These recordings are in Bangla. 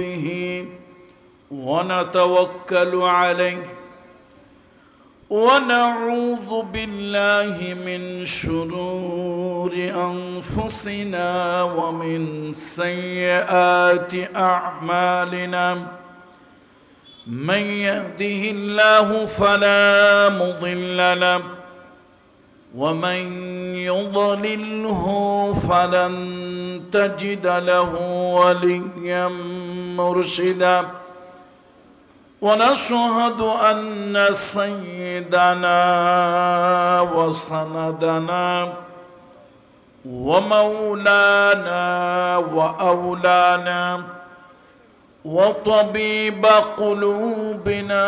به ونتوكل عليه ونعوذ بالله من شرور أنفسنا ومن سيئات أعمالنا من يهده الله فلا مضل له ومن يضلله فلن تجد له وليا مرشدا ونشهد أن سيدنا وسندنا ومولانا وأولانا وطبيب قلوبنا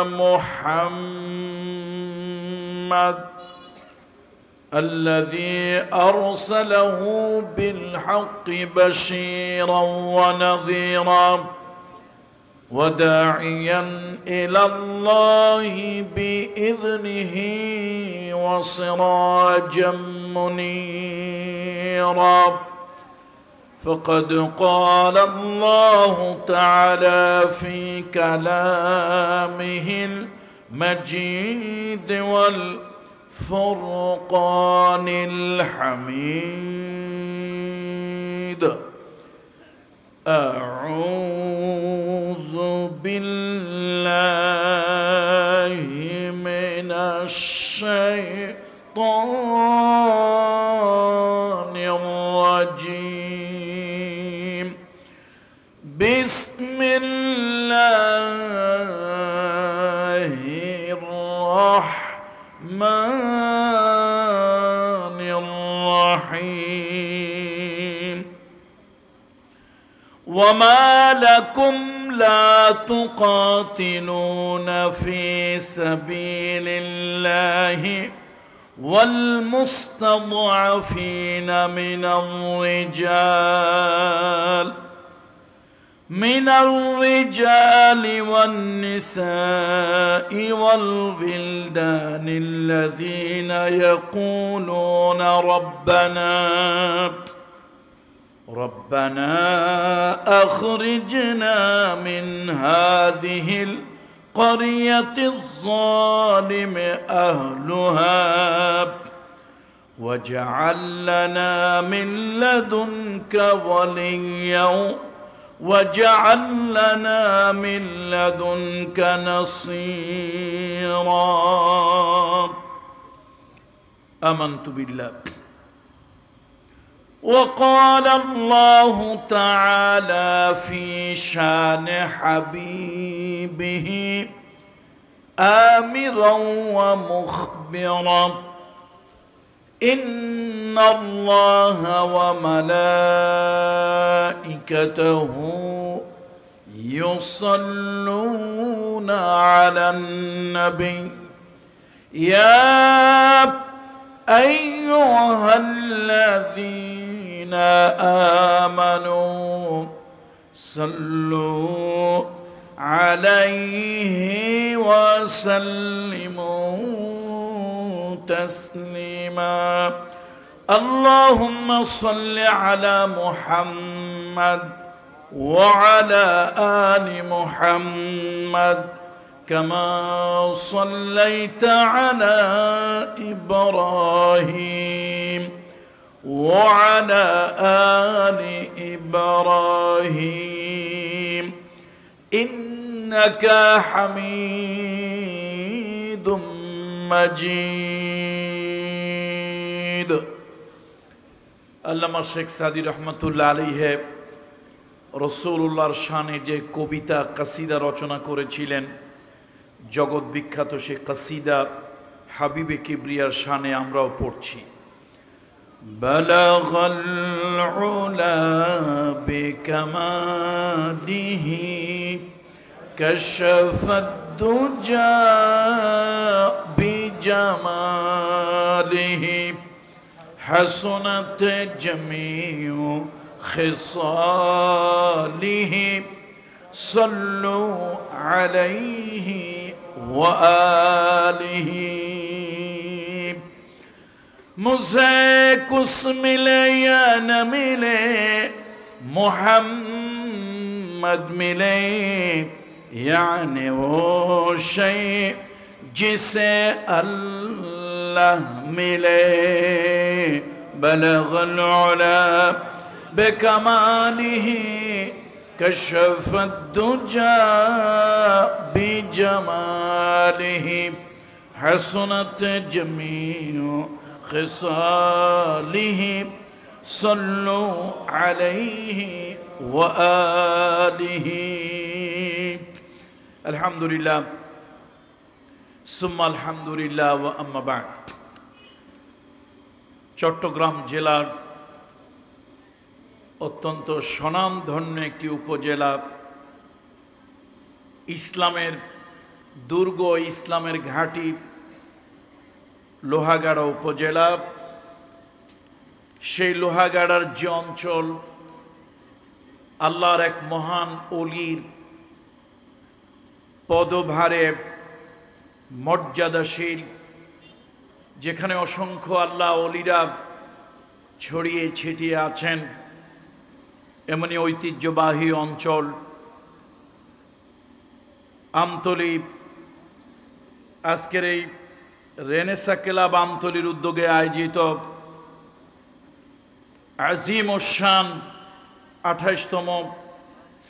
محمد الذي أرسله بالحق بشيرا ونذيرا وداعيا إلى الله بإذنه وسراجا منيرا فقد قال الله تعالى في كلامه المجيد والفرقان الحميد أعوذ بالله من الشيطان الرجيم بسم الله الرحمن الرحيم وما لكم لا تقاتلون في سبيل الله والمستضعفين من الرجال والنساء والولدان الذين يقولون ربنا أخرجنا من هذه القرية الظالم أهلها واجعل لنا من لدنك وليا واجعل لنا من لدنك نصيرا آمنت بالله وقال الله تعالى في شان حبيبه آمرا ومخبرا إن الله وملائكته يصلون على النبي يا أيها الذين آمنوا صلوا عليه وسلموا تسليما اللهم صل على محمد وعلى آل محمد كما صليت على إبراهيم وعلى آل إبراهيم إنك حميد مجيد আল্লামা শেখ সাদি রহমতুল্লাহ আলাইহি রাসূলুল্লাহর শানে যে কবিতা কাসিদা রচনা করেছিলেন জগৎ বিখ্যাত সে কাসিদা হাবিবে কিবরিয়ার শানে আমরাও পড়ছি বালাগাল উলা বিকামালিহি কাশাফাদ দুজা বিজামালিহি حسنت جميع خصاله صلوا عليه وآله मुझे कुछ मिले या न मिले मोहम्मद मद मिले यानी वो शय जिसे अल्लाह मिले बलगल उला बेकमालिही कशफत दुजा बिजमालिही हसनत जमीउ खिसालिही सल्लु अलैहि व आलिही। अल्हम्दुलिल्लाह सुम्मा अल्हम्दुलिल्लाह व अम्मा बाद। চট্টগ্রাম জেলার অত্যন্ত স্বনামধন্য একটি উপজেলা, ইসলামের দুর্গ, ইসলামের ঘাঁটি লোহাগাড়া উপজেলা। সেই লোহাগাড়ার যে অঞ্চল আল্লাহর এক মহান ওলির পদভারে মর্যাদাশীল, যেখানে অসংখ্য আল্লাহ ওলিরা ছড়িয়ে ছিটিয়ে আছেন, এমনি ঐতিহ্যবাহী অঞ্চল আমতলী। আজকের এই রেনেসা ক্লাব আমতলীর উদ্যোগে আয়োজিত আজিম ও শান 28তম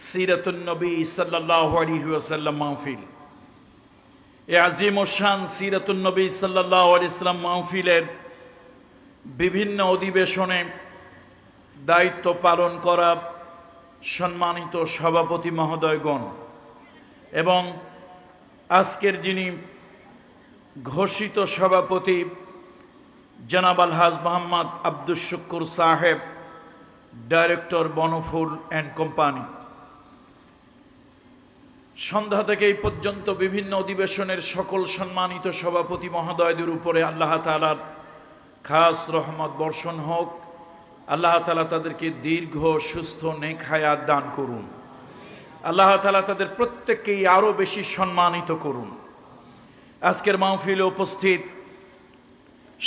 সিরাতুন নবী সাল্লাল্লাহু আলাইহি ওয়াসাল্লাম মাহফিল। এই আজিম ও শান সিরাতুন নবী সাল্লাল্লাহু আলাইহি ওয়াসাল্লাম মাহফিলের বিভিন্ন অধিবেশনে দায়িত্ব পালন করা সম্মানিত সভাপতি মহোদয়গণ এবং আজকের যিনি ঘোষিত সভাপতি জনাব আলহাজ মোহাম্মদ আব্দুস শুকুর সাহেব, ডাইরেক্টর বনফুল অ্যান্ড কোম্পানি। সন্ধ্যা থেকে এই পর্যন্ত বিভিন্ন অধিবেশনের সকল সম্মানিত সভাপতি মহোদয়দের উপরে আল্লাহ তাআলার খাস রহমত বর্ষণ হোক। আল্লাহ তাআলা তাদেরকে দীর্ঘ সুস্থ নেক হায়াত দান করুন। আল্লাহ তাআলা তাদের প্রত্যেককেই আরও বেশি সম্মানিত করুন। আজকের মাহফিলে উপস্থিত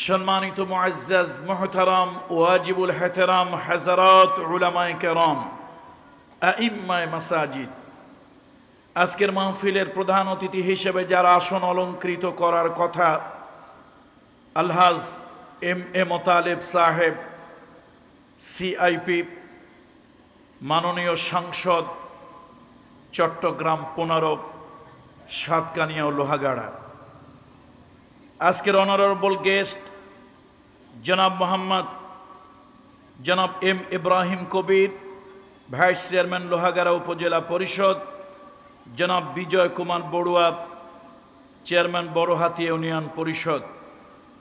সম্মানিত মুআজ্জাজ মুহতারাম ওয়াজিবুল ইহতিরাম হযরত উলামায়ে কেরাম আইম্মায়ে মাসাজিদ, আজকের মাহফিলের প্রধান অতিথি হিসেবে যারা আসন অলংকৃত করার কথা, আলহাজ এম এ মোতালেব সাহেব সিআইপি, মাননীয় সাংসদ চট্টগ্রাম 15 সাতকানিয়া ও লোহাগাড়া। আজকের অনারেবল গেস্ট জনাব এম ইব্রাহিম কবির, ভাইস চেয়ারম্যান লোহাগাড়া উপজেলা পরিষদ, জনাব বিজয় কুমার বড়ুয়া, চেয়ারম্যান বড়হাতি ইউনিয়ন পরিষদ।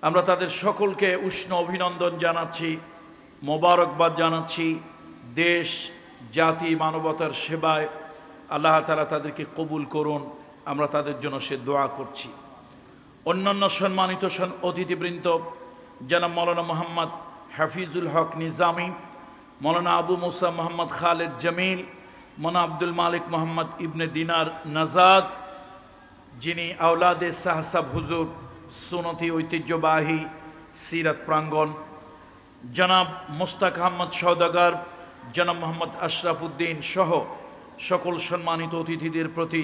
আমরা তাদের সকলকে উষ্ণ অভিনন্দন জানাচ্ছি, মোবারকবাদ জানাচ্ছি। দেশ জাতি মানবতার সেবায় আল্লাহ তাআলা তাদেরকে কবুল করুন, আমরা তাদের জন্য সে দোয়া করছি। অন্যান্য সম্মানিত অতিথিবৃন্দ জনাব মৌলানা মোহাম্মদ হাফিজুল হক নিজামী, মৌলানা আবু মুসা মোহাম্মদ খালেদ জামিল, মৌলানা আব্দুল মালিক মোহাম্মদ ইবনে দিনার নাজাদ, যিনি আওলাদে সাহসাব হুজুর সুনতি ঐতিহ্যবাহী সিরাত প্রাঙ্গণ, জনাব মুস্তাক আহমদ সওদাগর, জনাব মোহাম্মদ আশরাফ উদ্দিন সহ সকল সম্মানিত অতিথিদের প্রতি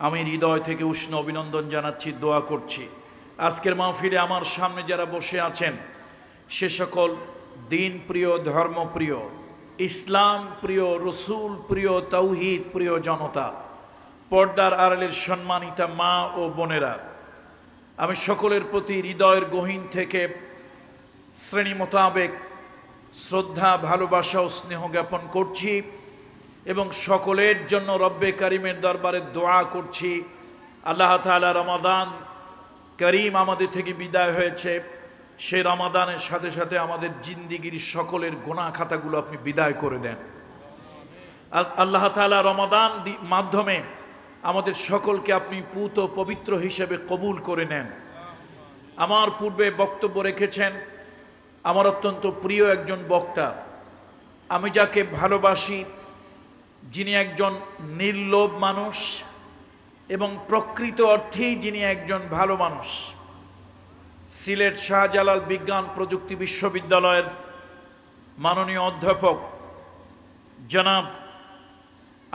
আমি হৃদয় থেকে উষ্ণ অভিনন্দন জানাচ্ছি, দোয়া করছি। আজকের মাহফিলে আমার সামনে যারা বসে আছেন সে সকল দিন প্রিয়, ধর্মপ্রিয়, ইসলাম প্রিয়, রসুল প্রিয়, তাওহীদ প্রিয় জনতা, পর্দার আড়ালের সম্মানিতা মা ও বোনেরা, আমি সকলের প্রতি হৃদয়ের গহীন থেকে শ্রেণী মোতাবেক শ্রদ্ধা, ভালোবাসা ও স্নেহ জ্ঞাপন করছি এবং সকলের জন্য রব্বে কারিমের দরবারে দোয়া করছি। আল্লাহ তাআলা রমাদান করিম আমাদের থেকে বিদায় হয়েছে, সেই রমাদানের সাথে সাথে আমাদের জিন্দিগির সকলের গুনাহ খাতাগুলো আপনি বিদায় করে দেন। আল্লাহ তাআলা রমাদান মাধ্যমে আমাদের সকলকে আপনি পুত পবিত্র হিসেবে কবুল করে নেন। আমার পূর্বে বক্তব্য রেখেছেন আমার অত্যন্ত প্রিয় একজন বক্তা, আমি যাকে ভালোবাসি, যিনি একজন নির্লোভ মানুষ এবং প্রকৃত অর্থেই যিনি একজন ভালো মানুষ, সিলেট শাহজালাল বিজ্ঞান প্রযুক্তি বিশ্ববিদ্যালয়ের মাননীয় অধ্যাপক জনাব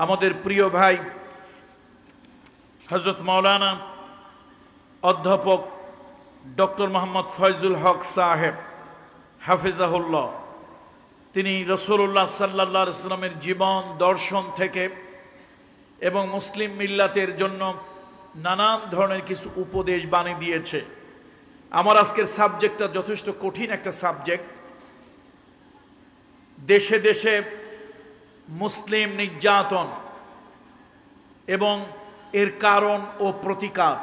আমাদের প্রিয় ভাই হযরত মাওলানা অধ্যাপক ডক্টর মোহাম্মদ ফয়জুল হক সাহেব হাফিজাহুল্লাহ, তিনি রাসূলুল্লাহ সাল্লাল্লাহু আলাইহি ওয়াসাল্লামের জীবন দর্শন থেকে এবং মুসলিম মিল্লাতের জন্য নানান ধরনের কিছু উপদেশ বাণী দিয়েছে। আমার আজকের সাবজেক্টটা যথেষ্ট কঠিন একটা সাবজেক্ট। দেশে দেশে মুসলিম নির্যাতন এবং এর কারণ ও প্রতিকার,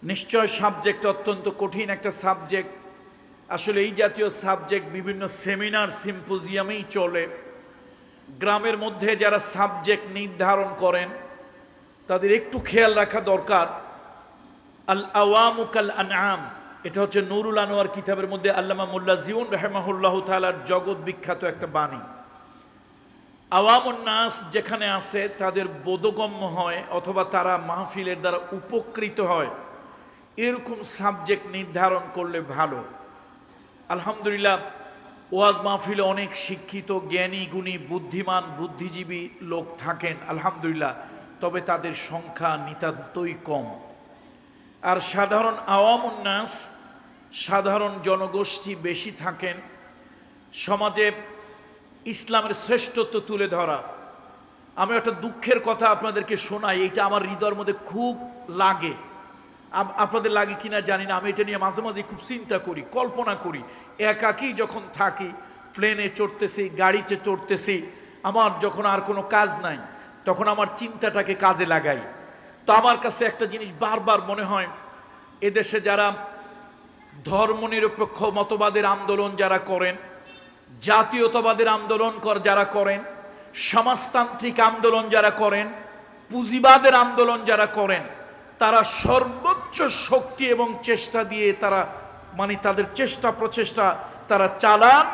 নিশ্চয় সাবজেক্ট অত্যন্ত কঠিন একটা সাবজেক্ট। আসলে এই জাতীয় সাবজেক্ট বিভিন্ন সেমিনার সিম্পোজিয়ামেই চলে। গ্রামের মধ্যে যারা সাবজেক্ট নির্ধারণ করেন তাদের একটু খেয়াল রাখা দরকার। আল আওয়ামু কাল আনআম, এটা হচ্ছে নুরুল আনোয়ার কিতাবের মধ্যে আল্লামা মোল্লা জিউন রাহিমাহুল্লাহ তাআলার জগৎ বিখ্যাত একটা বাণী। আওয়ামুন নাস যেখানে আছে তাদের বোধগম্য হয় অথবা তারা মাহফিলের দ্বারা উপকৃত হয়, এরকম সাবজেক্ট নির্ধারণ করলে ভালো। আলহামদুলিল্লাহ, ওয়াজ মাহফিলে অনেক শিক্ষিত, জ্ঞানী, গুণী, বুদ্ধিমান, বুদ্ধিজীবী লোক থাকেন আলহামদুলিল্লাহ, তবে তাদের সংখ্যা নিতান্তই কম। আর সাধারণ আওয়ামুন নাস, সাধারণ জনগোষ্ঠী বেশি থাকেন। সমাজে ইসলামের শ্রেষ্ঠত্ব তুলে ধরা, আমি একটা দুঃখের কথা আপনাদেরকে শোনাই, এইটা আমার হৃদয়ের মধ্যে খুব লাগে। আপনাদের লাগে কিনা জানি না, আমি এটা নিয়ে মাঝে মাঝে খুব চিন্তা করি, কল্পনা করি। একাকী যখন থাকি, প্লেনে চড়তেছি, গাড়িতে চড়তেছি, আমার যখন আর কোনো কাজ নাই তখন আমার চিন্তাটাকে কাজে লাগাই। তো আমার কাছে একটা জিনিস বারবার মনে হয়, এদেশে যারা ধর্মনিরপেক্ষ মতবাদের আন্দোলন যারা করেন, জাতীয়তাবাদের আন্দোলন যারা করেন, সমাজতান্ত্রিক আন্দোলন যারা করেন, পুঁজিবাদের আন্দোলন যারা করেন, তারা সর্বোচ্চ শক্তি এবং চেষ্টা দিয়ে তারা তাদের চেষ্টা প্রচেষ্টা তারা চালান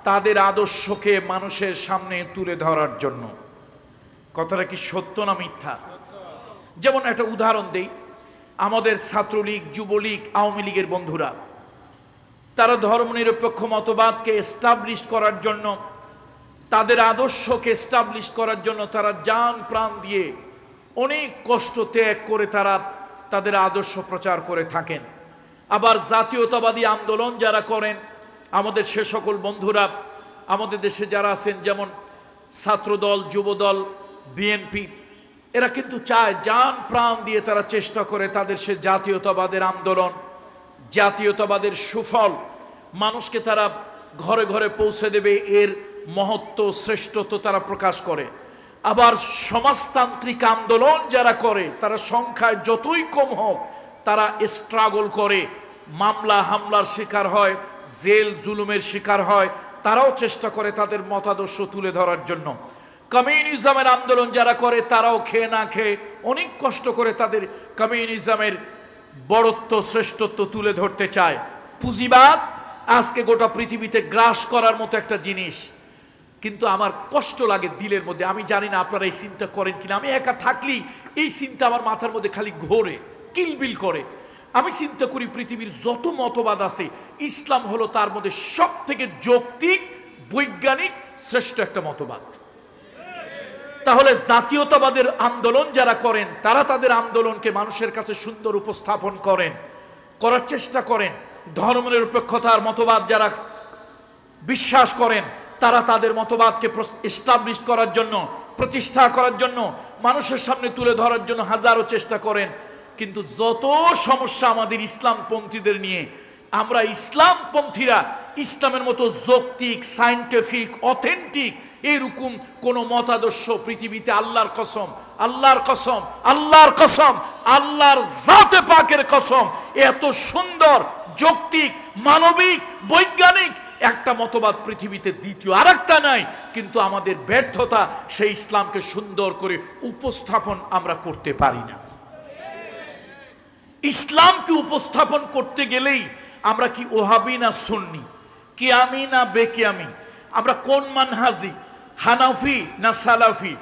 তাদের আদর্শকে মানুষের সামনে তুলে ধরার জন্য। কথাটা কি সত্য না মিথ্যা? যেমন একটা উদাহরণ দেই, আমাদের ছাত্রলীগ, যুবলীগ, আওয়ামী লীগের বন্ধুরা, তারা ধর্মনিরপেক্ষ মতবাদকে এস্টাবলিশ করার জন্য, তাদের আদর্শকে এস্টাবলিশ করার জন্য তারা জান প্রাণ দিয়ে অনেক কষ্ট ত্যাগ করে তারা তাদের আদর্শ প্রচার করে থাকেন। আবার জাতীয়তাবাদী আন্দোলন যারা করেন, আমাদের সে সকল বন্ধুরা আমাদের দেশে যারা আছেন, যেমন ছাত্রদল, যুবদল, বিএনপি, এরা কিন্তু চায় জান প্রাণ দিয়ে তারা চেষ্টা করে তাদের সে জাতীয়তাবাদের আন্দোলন, জাতীয়তাবাদের সুফল মানুষকে তারা ঘরে ঘরে পৌঁছে দেবে, এর মহত্ব শ্রেষ্ঠত্ব তারা প্রকাশ করে। আবার সমাজতান্ত্রিক আন্দোলন যারা করে, তারা সংখ্যায় যতই কম হোক তারা স্ট্রাগল করে, মামলা হামলার শিকার হয়, জেল জুলুমের শিকার হয়, তারাও চেষ্টা করে তাদের মতাদর্শ তুলে ধরার জন্য। কমিউনিজমের আন্দোলন যারা করে, তারাও খেয়ে না খেয়ে অনেক কষ্ট করে তাদের কমিউনিজমের বড়ত্ব শ্রেষ্ঠত্ব তুলে ধরতে চায়। পুঁজিবাদ আজকে গোটা পৃথিবীতে গ্রাস করার মতো একটা জিনিস, কিন্তু আমার কষ্ট লাগে দিলের মধ্যে। আমি জানি না আপনারা এই চিন্তা করেন কিনা, আমি একা থাকলেই এই চিন্তা আমার মাথার মধ্যে খালি ঘোরে, কিলবিল করে। আমি চিন্তা করি পৃথিবীর যত মতবাদ আছে, ইসলাম হলো তার মধ্যে সব থেকে যৌক্তিক, বৈজ্ঞানিক, শ্রেষ্ঠ একটা মতবাদ। তাহলে জাতীয়তাবাদের আন্দোলন যারা করেন, তারা তাদের আন্দোলনকে মানুষের কাছে সুন্দর উপস্থাপন করার চেষ্টা করেন। ধর্মনিরপেক্ষতার মতবাদ যারা বিশ্বাস করেন, তারা তাদের মতবাদকে এস্টাবলিশ করার জন্য, প্রতিষ্ঠা করার জন্য, মানুষের সামনে তুলে ধরার জন্য হাজারো চেষ্টা করেন। কিন্তু যত সমস্যা আমাদের ইসলামপন্থীদের নিয়ে, আমরা ইসলামপন্থীরা ইসলামের মতো যৌক্তিক, সায়েন্টিফিক, অথেন্টিক এরকম কোন মতাদর্শ পৃথিবীতে, আল্লাহর কসম, আল্লাহর কসম, আল্লাহর কসম, আল্লাহর জাতে পাকের কসম, এত সুন্দর যৌক্তিক, মানবিক, বৈজ্ঞানিক একটা মতবাদ পৃথিবীতে দ্বিতীয় আরেকটা নাই। কিন্তু আমাদের ব্যর্থতা, সেই ইসলামকে সুন্দর করে উপস্থাপন আমরা করতে পারি না। ইসলামকে উপস্থাপন করতে গেলেই আমরা কি ওহাবি না সুন্নি, কিয়ামি না বেকিয়ামি, আমরা কোন মানহাজি, হানাফি না সালাফি,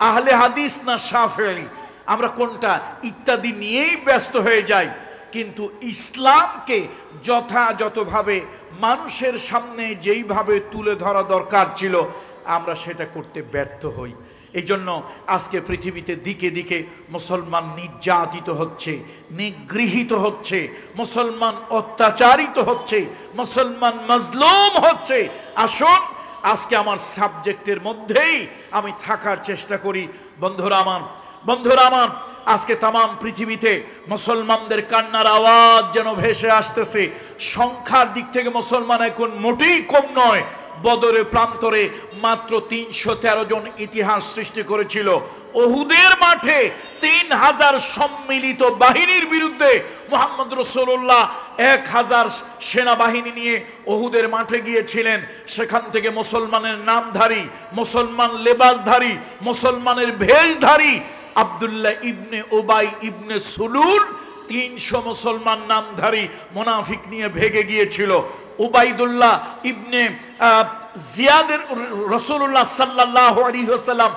আহলে হাদিস না শাফেঈ, আমরা কোনটা ইত্যাদি নিয়েই ব্যস্ত হয়ে যাই। কিন্তু ইসলামকে যথাযথভাবে মানুষের সামনে যেইভাবে তুলে ধরা দরকার ছিল, আমরা সেটা করতে ব্যর্থ হই। এই জন্য আজকে পৃথিবীতে দিকে দিকে মুসলমান নির্যাতিত হচ্ছে, নিগৃহীত হচ্ছে, মুসলমান অত্যাচারিত হচ্ছে, মুসলমান মাজলুম হচ্ছে। আসুন আজকে আমার সাবজেক্টের মধ্যেই আমি থাকার চেষ্টা করি। বন্ধুরা আমার, আজকে তামাম পৃথিবীতে মুসলমানদের কান্নার আওয়াজ যেন ভেসে আসতেছে। সংখ্যার দিক থেকে মুসলমান এখন মোটেই কম নয়। বদরের প্রান্তরে মাত্র 313 জন ইতিহাস সৃষ্টি করেছিল। উহুদের মাঠে 3000 সম্মিলিত বাহিনীর বিরুদ্ধে মুহাম্মদ রাসূলুল্লাহ 1000 সেনাবাহিনী নিয়ে উহুদের মাঠে গিয়েছিলেন। সেখান থেকে মুসলমানের নামধারী, মুসলমান লেবাসধারী, মুসলমানের ভেষধারী আব্দুল্লাহ ইবনে উবাই ইবনে সুলুল 300 মুসলমান নামধারী মুনাফিক নিয়ে ভেগে গিয়েছিল। উবাইদুল্লাহ ইবনে জিয়াদের রাসূলুল্লাহ সাল্লাল্লাহু আলাইহি ওয়াসাল্লাম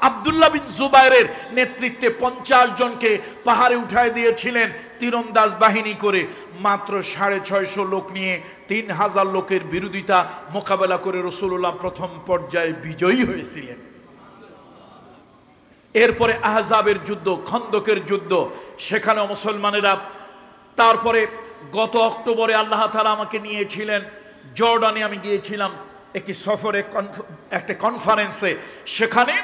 আব্দুল্লাহ বিন জুবাইরের নেতৃত্বে 50 জনকে পাহাড়ে উঠায় দিয়েছিলেন তীরন্দাজ বাহিনী করে। মাত্র 650 লোক নিয়ে 3000 লোকের বিরোধিতা মোকাবেলা করে রাসূলুল্লাহ প্রথম পর্যায়ে বিজয়ী হয়েছিলেন। এরপরে আহজাবের যুদ্ধ, খন্দকের যুদ্ধ, সেখানে মুসলমানেরা। তারপরে গত অক্টোবরে আল্লাহ তাআলা আমাকে নিয়েছিলেন জর্ডানে। আমি গিয়েছিলাম একটি সফরে, একটা কনফারেন্সে। সেখানে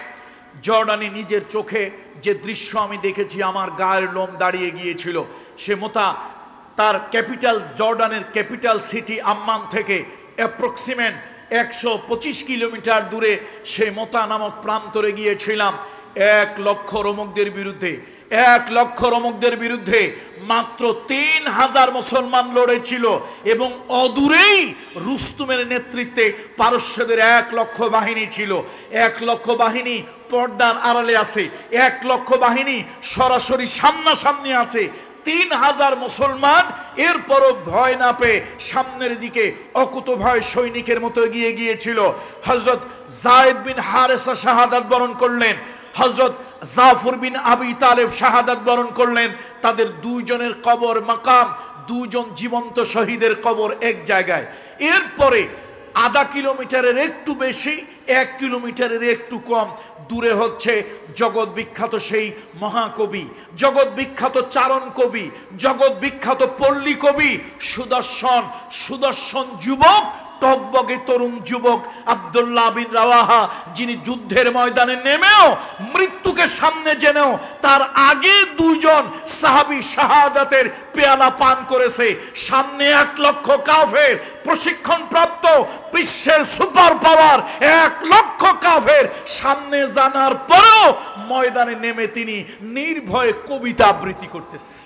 জর্ডানে নিজের চোখে যে দৃশ্য আমি দেখেছি, আমার গায়ের লোম দাঁড়িয়ে গিয়েছিল। সে তার ক্যাপিটাল, জর্ডানের ক্যাপিটাল সিটি আম্মান থেকে অ্যাপ্রক্সিমেট 125 কিলোমিটার দূরে সেই মোতা নামক প্রান্তরে গিয়েছিলাম। 1 লক্ষ রোমকদের বিরুদ্ধে মাত্র 3000 মুসলমান লড়েছিল। এবং অদূরেই রুস্তুমের নেতৃত্বে পারস্যদের 1 লক্ষ বাহিনী ছিল। 1 লক্ষ বাহিনী পর্দার আড়ালে আছে, 1 লক্ষ বাহিনী সরাসরি সামনাসামনি আছে। 3000 মুসলমান এরপরও ভয় না পেয়ে সামনের দিকে অকুত ভয় সৈনিকের মতো এগিয়ে গিয়েছিল। হযরত যায়েদ বিন হারেসা শাহাদাত বরণ করলেন, হযরত জাফর বিন আবি তালেব শাহাদাত বরণ করলেন। তাদের 2 জনের কবর মাকাম, 2 জন জীবন্ত শহীদের কবর এক জায়গায়। এরপরে আধা কিলোমিটারের একটু বেশি, 1 কিলোমিটারের একটু কম দূরে হচ্ছে জগৎ বিখ্যাত সেই মহাকবি, জগৎ বিখ্যাত চারণ কবি, জগৎ বিখ্যাত পল্লী কবি সুদর্শন যুবক, টকবগে তরুণ যুবক আব্দুল্লাহ বিন রাওয়াহা, যিনি যুদ্ধের ময়দানে নেমেও মৃত্যুকে সামনে জেনেও তার আগে 2 জন সাহাবী শাহাদাতের পেয়ালা পান করেছে। সামনে 1 লক্ষ কাফের, প্রশিক্ষণপ্রাপ্ত বিশ্বের সুপার পাওয়ার 1 লক্ষ কাফের সামনে জানার পরেও ময়দানে নেমে তিনি নির্ভয়ে কবিতা আবৃত্তি করতেছে।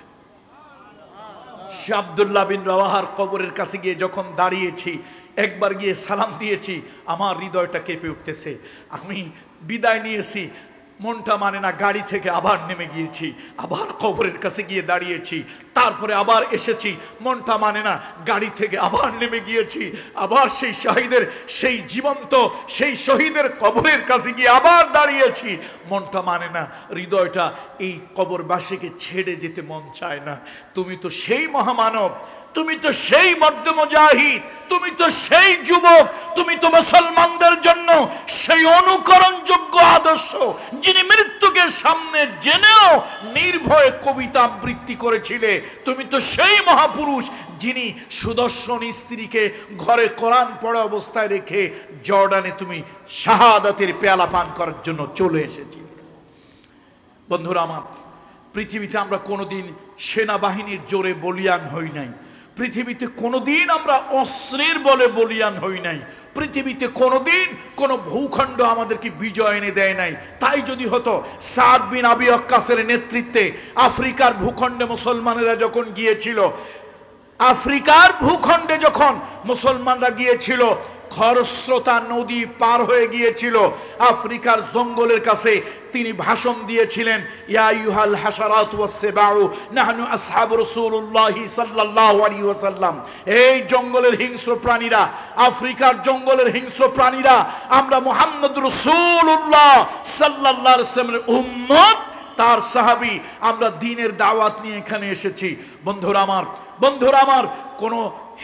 আব্দুল্লাহ বিন রাওয়াহার কবরের কাছে গিয়ে যখন দাঁড়িয়েছি, একবার গিয়ে সালাম দিয়েছি, আমার হৃদয়টা কেঁপে উঠতেছে। আমি বিদায় নিয়েছি, মনটা মানে না, গাড়ি থেকে আবার নেমে গিয়েছি, আবার কবরের কাছে গিয়ে দাঁড়িয়েছি, তারপরে আবার এসেছি, মনটা মানে না, গাড়ি থেকে আবার নেমে গিয়েছি, আবার সেই শহীদের, সেই জীবন্ত সেই শহীদের কবরের কাছে গিয়ে আবার দাঁড়িয়েছি, মনটা মানে না, হৃদয়টা এই কবরবাসীকে ছেড়ে যেতে মন চায় না। তুমি তো সেই মহামানব, তুমি তো সেই মর্দ মুজাহিদ, তুমি তো সেই যুবক, তুমি তো মুসলমানদের জন্য সেই অনুকরণযোগ্য আদর্শ, যিনি মৃত্যুকে সামনে জেনেও নির্ভয়ে কবিতা আবৃত্তি করেছিলে। তুমি তো সেই মহাপুরুষ, যিনি সুদর্শন স্ত্রীকে ঘরে কোরআন পড়া অবস্থায় রেখে জর্ডানে তুমি শাহাদাতের পেয়ালা পান করার জন্য চলে এসেছিলে। বন্ধুরা আমার, পৃথিবীতে আমরা কোনোদিন সেনাবাহিনীর জোরে বলিয়ান হই নাই, পৃথিবীতে কোনোদিন আমরা অস্ত্রের বলে বলিয়ান হই নাই, পৃথিবীতে কোনোদিন কোনো ভূখণ্ড আমাদেরকে বিজয় এনে দেয় নাই। তাই যদি হতো, সাদ বিন আবি ওয়াক্কাসের নেতৃত্বে আফ্রিকার ভূখণ্ডে মুসলমানেরা যখন গিয়েছিল, আফ্রিকার ভূখণ্ডে যখন মুসলমানরা গিয়েছিল, খরস্রোতা নদী পার হয়ে গিয়েছিল, আফ্রিকার জঙ্গলের কাছে তিনি ভাষণ দিয়েছিলেন, ইয়া আইয়ুহাল হাশারাতু ওয়াসসিবাউ নাহনু আসহাবু রাসূলুল্লাহ সাল্লাল্লাহু আলাইহি ওয়াসাল্লাম। এই জঙ্গলের হিংস্র প্রাণীরা, আফ্রিকার জঙ্গলের হিংস্র প্রাণীরা, আমরা মুহাম্মদ রাসূলুল্লাহ সাল্লাল্লাহু আলাইহি ওয়াসাল্লামের উম্মত, তার সাহাবী, আমরা দ্বীনের দাওয়াত নিয়ে এখানে এসেছি। বন্ধুরা আমার, কোন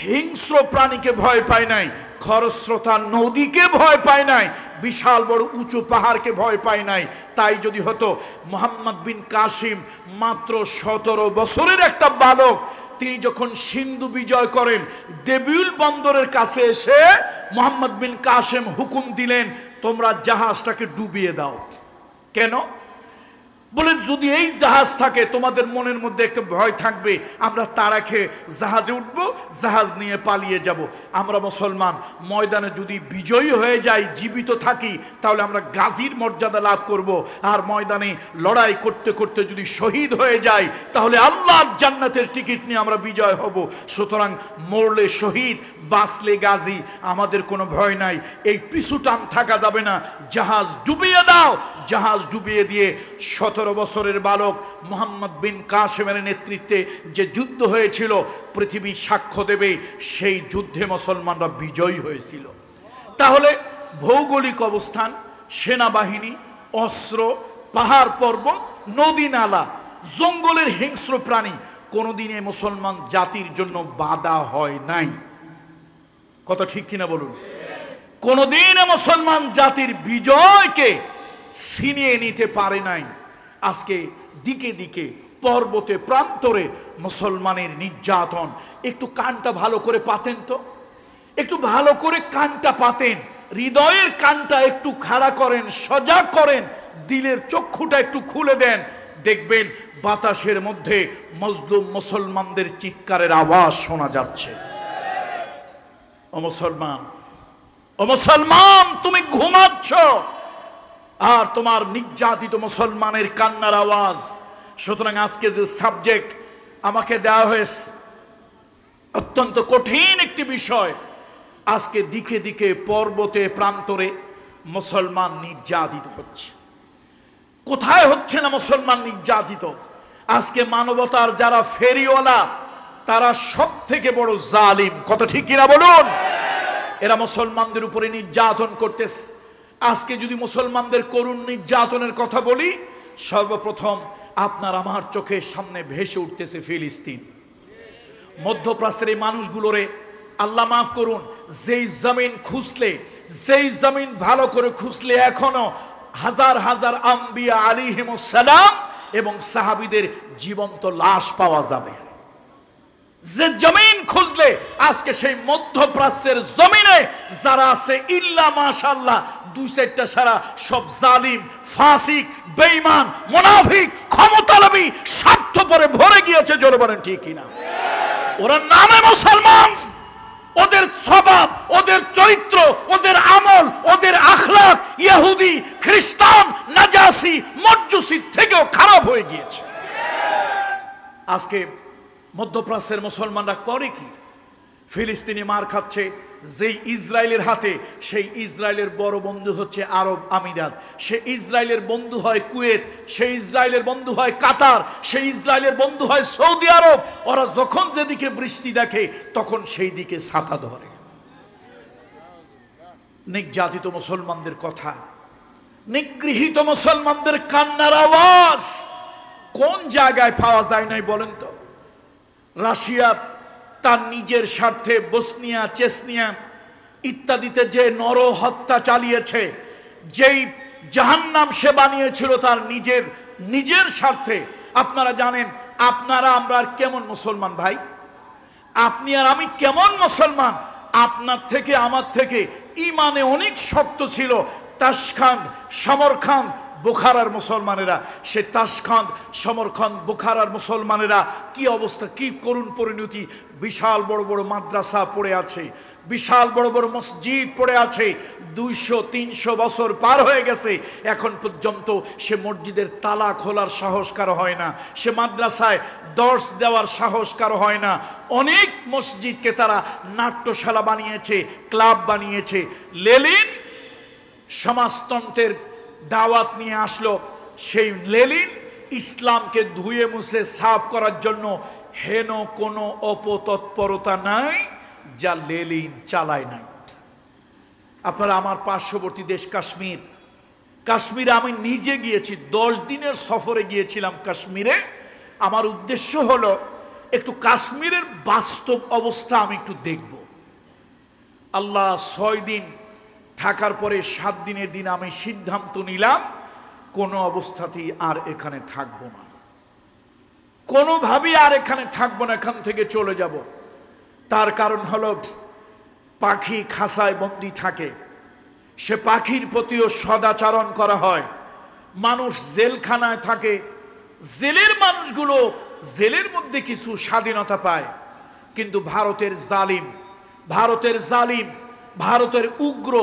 হিংস্র প্রাণীকে ভয় পায় নাই, খরস্রোতা নদীকে ভয় পায় নাই, বিশাল বড় উঁচু পাহাড়কে ভয় পায় নাই। তাই যদি হতো মোহাম্মদ বিন কাসিম মাত্র 17 বছরের একটা বালক, তিনি যখন সিন্ধু বিজয় করেন দেবিউল বন্দরের কাছে এসে মোহাম্মদ বিন কাসিম হুকুম দিলেন তোমরা জাহাজটাকে ডুবিয়ে দাও। কেন? বলে যদি এই জাহাজ থাকে তোমাদের মনের মধ্যে একটা ভয় থাকবে, আমরা তারা খেয়ে জাহাজে উঠবো, জাহাজ নিয়ে পালিয়ে যাব। আমরা মুসলমান ময়দানে যদি বিজয়ী হয়ে যাই, জীবিত থাকি, তাহলে আমরা গাজীর মর্যাদা লাভ করব। আর ময়দানে লড়াই করতে করতে যদি শহীদ হয়ে যাই, তাহলে আল্লাহর জান্নাতের টিকিট নিয়ে আমরা বিজয় হব। সুতরাং মরলে শহীদ, বাঁচলে গাজী, আমাদের কোনো ভয় নাই। এই পিছু টান থাকা যাবে না, জাহাজ ডুবিয়ে দাও। জাহাজ ডুবিয়ে দিয়ে 17 বছরের বালক মোহাম্মদ বিন কাসেমের নেতৃত্বে যে যুদ্ধ হয়েছিল, পৃথিবী সাক্ষ্য দেবে সেই যুদ্ধে মুসলমানরা বিজয়ী হয়েছিল। তাহলে ভৌগোলিক অবস্থান, সেনাবাহিনী, অস্ত্র, পাহাড় পর্বত, নদী নালা, জঙ্গলের হিংস্র প্রাণী কোনোদিনে মুসলমান জাতির জন্য বাধা হয় নাই। কত ঠিক কিনা বলুন? কোনোদিন মুসলমান জাতির বিজয়কে ছিনিয়ে নিতে পারে নাই। আজকে দিকে দিকে, পর্বতে প্রান্তরে মুসলমানের নির্যাতন। একটু কানটা ভালো করে পাতেন তো, একটু ভালো করে কানটা পাতেন, হৃদয়ের কানটা একটু খাড়া করেন, সজাগ করেন, দিলের চক্ষুটা একটু খুলে দেন, দেখবেন বাতাসের মধ্যে মজলুম মুসলমানদের চিৎকারের আওয়াজ শোনা যাচ্ছে। ও মুসলমান, ও মুসলমান, তুমি ঘুমাচ্ছ আর তোমার নির্যাতিত মুসলমানের কান্নার আওয়াজ। সুতরাং আজকে যে সাবজেক্ট আমাকে দেওয়া হয়েছে, অত্যন্ত কঠিন একটি বিষয়। আজকে দিকে দিকে, পর্বতে প্রান্তরে মুসলমান নির্যাতিত হচ্ছে। কোথায় হচ্ছে না মুসলমান নির্যাতিত? আজকে মানবতার যারা ফেরিওয়ালা, তারা সব থেকে বড় জালিম। কত ঠিক কিনা বলুন? এরা মুসলমানদের উপরে নির্যাতন করতেছে। আজকে যদি মুসলমানদের করুণ নির্যাতনের কথা বলি, সর্বপ্রথম আপনার আমার চোখের সামনে ভেসে উঠতেছে ফিলিস্তিন। মধ্যপ্রাচ্যের এই মানুষগুলোরে আল্লাহ মাফ করুন, যেই জমিন খুঁজলে, যেই জমিন ভালো করে খুঁজলে এখনো হাজার হাজার আম্বিয়া আলাইহিমুস সালাম এবং সাহাবীদের জীবন্ত লাশ পাওয়া যাবে। যে জমিন খুঁজলে আজকে সেই মধ্যপ্রাচ্যের জমিনে যারা আছে, ইল্লা মাশাআল্লাহ 2-4টা সারা সব জালিম, ফাসিক, বেঈমান, মুনাফিক, ক্ষমতালোভী, স্বার্থপরে ভরে গিয়েছে। জোরে বলেন ঠিক কিনা? ওরা নামে মুসলমান, ওদের স্বভাব, ওদের চরিত্র, ওদের আমল, ওদের আখলাক ইহুদি, খ্রিস্টান, নাজাসি, মজ্জুসি থেকেও খারাপ হয়ে গিয়েছে। আজকে মধ্যপ্রাচ্যের মুসলমানরা করে কি? ফিলিস্তিনি মার খাচ্ছে যেই ইসরায়েলের হাতে, সেই ইসরায়েলের বড় বন্ধু হচ্ছে আরব আমিরাত, সে ইসরায়েলের বন্ধু হয় কুয়েত, সেই ইসরায়েলের বন্ধু হয় কাতার, সেই ইসরায়েলের বন্ধু হয় সৌদি আরব। ওরা যখন যেদিকে বৃষ্টি দেখে তখন সেই দিকে ছাতা ধরে। নির্যাতিত মুসলমানদের কথা, নিগৃহীত মুসলমানদের কান্নার আওয়াজ কোন জায়গায় পাওয়া যায় নাই বলেন তো? রাশিয়া তার নিজের স্বার্থে বসনিয়া, চেচনিয়া ইত্যাদিতে যে নরহত্যা চালিয়েছে, যেই জাহান্নাম সে বানিয়েছিল তার নিজের স্বার্থে। আপনারা জানেন, আপনারা আমরা আর কেমন মুসলমান ভাই? আপনি আর আমি কেমন মুসলমান? আপনার থেকে আমার থেকে ইমানে অনেক শক্ত ছিল তাশখান্দ, সমরখান্দ, বুখারার মুসলমানেরা। সে তাশখান্দ, সমরখান্দ, বুখারার মুসলমানেরা কি অবস্থা, কি করুণ পরিণতি! বিশাল বড় বড় মাদ্রাসা পড়ে আছে, বিশাল বড় বড় মসজিদ পড়ে আছে। 200-300 বছর পার হয়ে গেছে, এখন পর্যন্ত সে মসজিদের তালা খোলার সাহস কারো হয় না, সে মাদ্রাসায় দর্স দেওয়ার সাহস কারো হয় না। অনেক মসজিদকে তারা নাট্যশালা বানিয়েছে, ক্লাব বানিয়েছে। লেনিন সমাজতন্ত্রের দাওয়াত নিয়ে আসলো। সেই লেনিন ইসলামকে ধুয়ে মুছে সাফ করার জন্য হেন কোনো অপতৎপরতা নাই যা লেনিন চালায় নাই। আপনারা আমার পার্শ্ববর্তী দেশ কাশ্মীর, কাশ্মীরে আমি নিজে গিয়েছি, 10 দিনের সফরে গিয়েছিলাম কাশ্মীরে। আমার উদ্দেশ্য হলো একটু কাশ্মীরের বাস্তব অবস্থা আমি একটু দেখব। আল্লাহ 6 দিন থাকার পরে 7 দিনের দিন আমি সিদ্ধান্ত নিলাম কোনো অবস্থাতেই আর এখানে থাকবো না, কোনোভাবেই আর এখানে থাকবো না, এখান থেকে চলে যাব। তার কারণ হলো পাখি খাঁচায় বন্দি থাকে, সে পাখির প্রতিও সদাচরণ করা হয়। মানুষ জেলখানায় থাকে, জেলের মানুষগুলো জেলের মধ্যে কিছু স্বাধীনতা পায়, কিন্তু ভারতের জালিম, ভারতের উগ্র,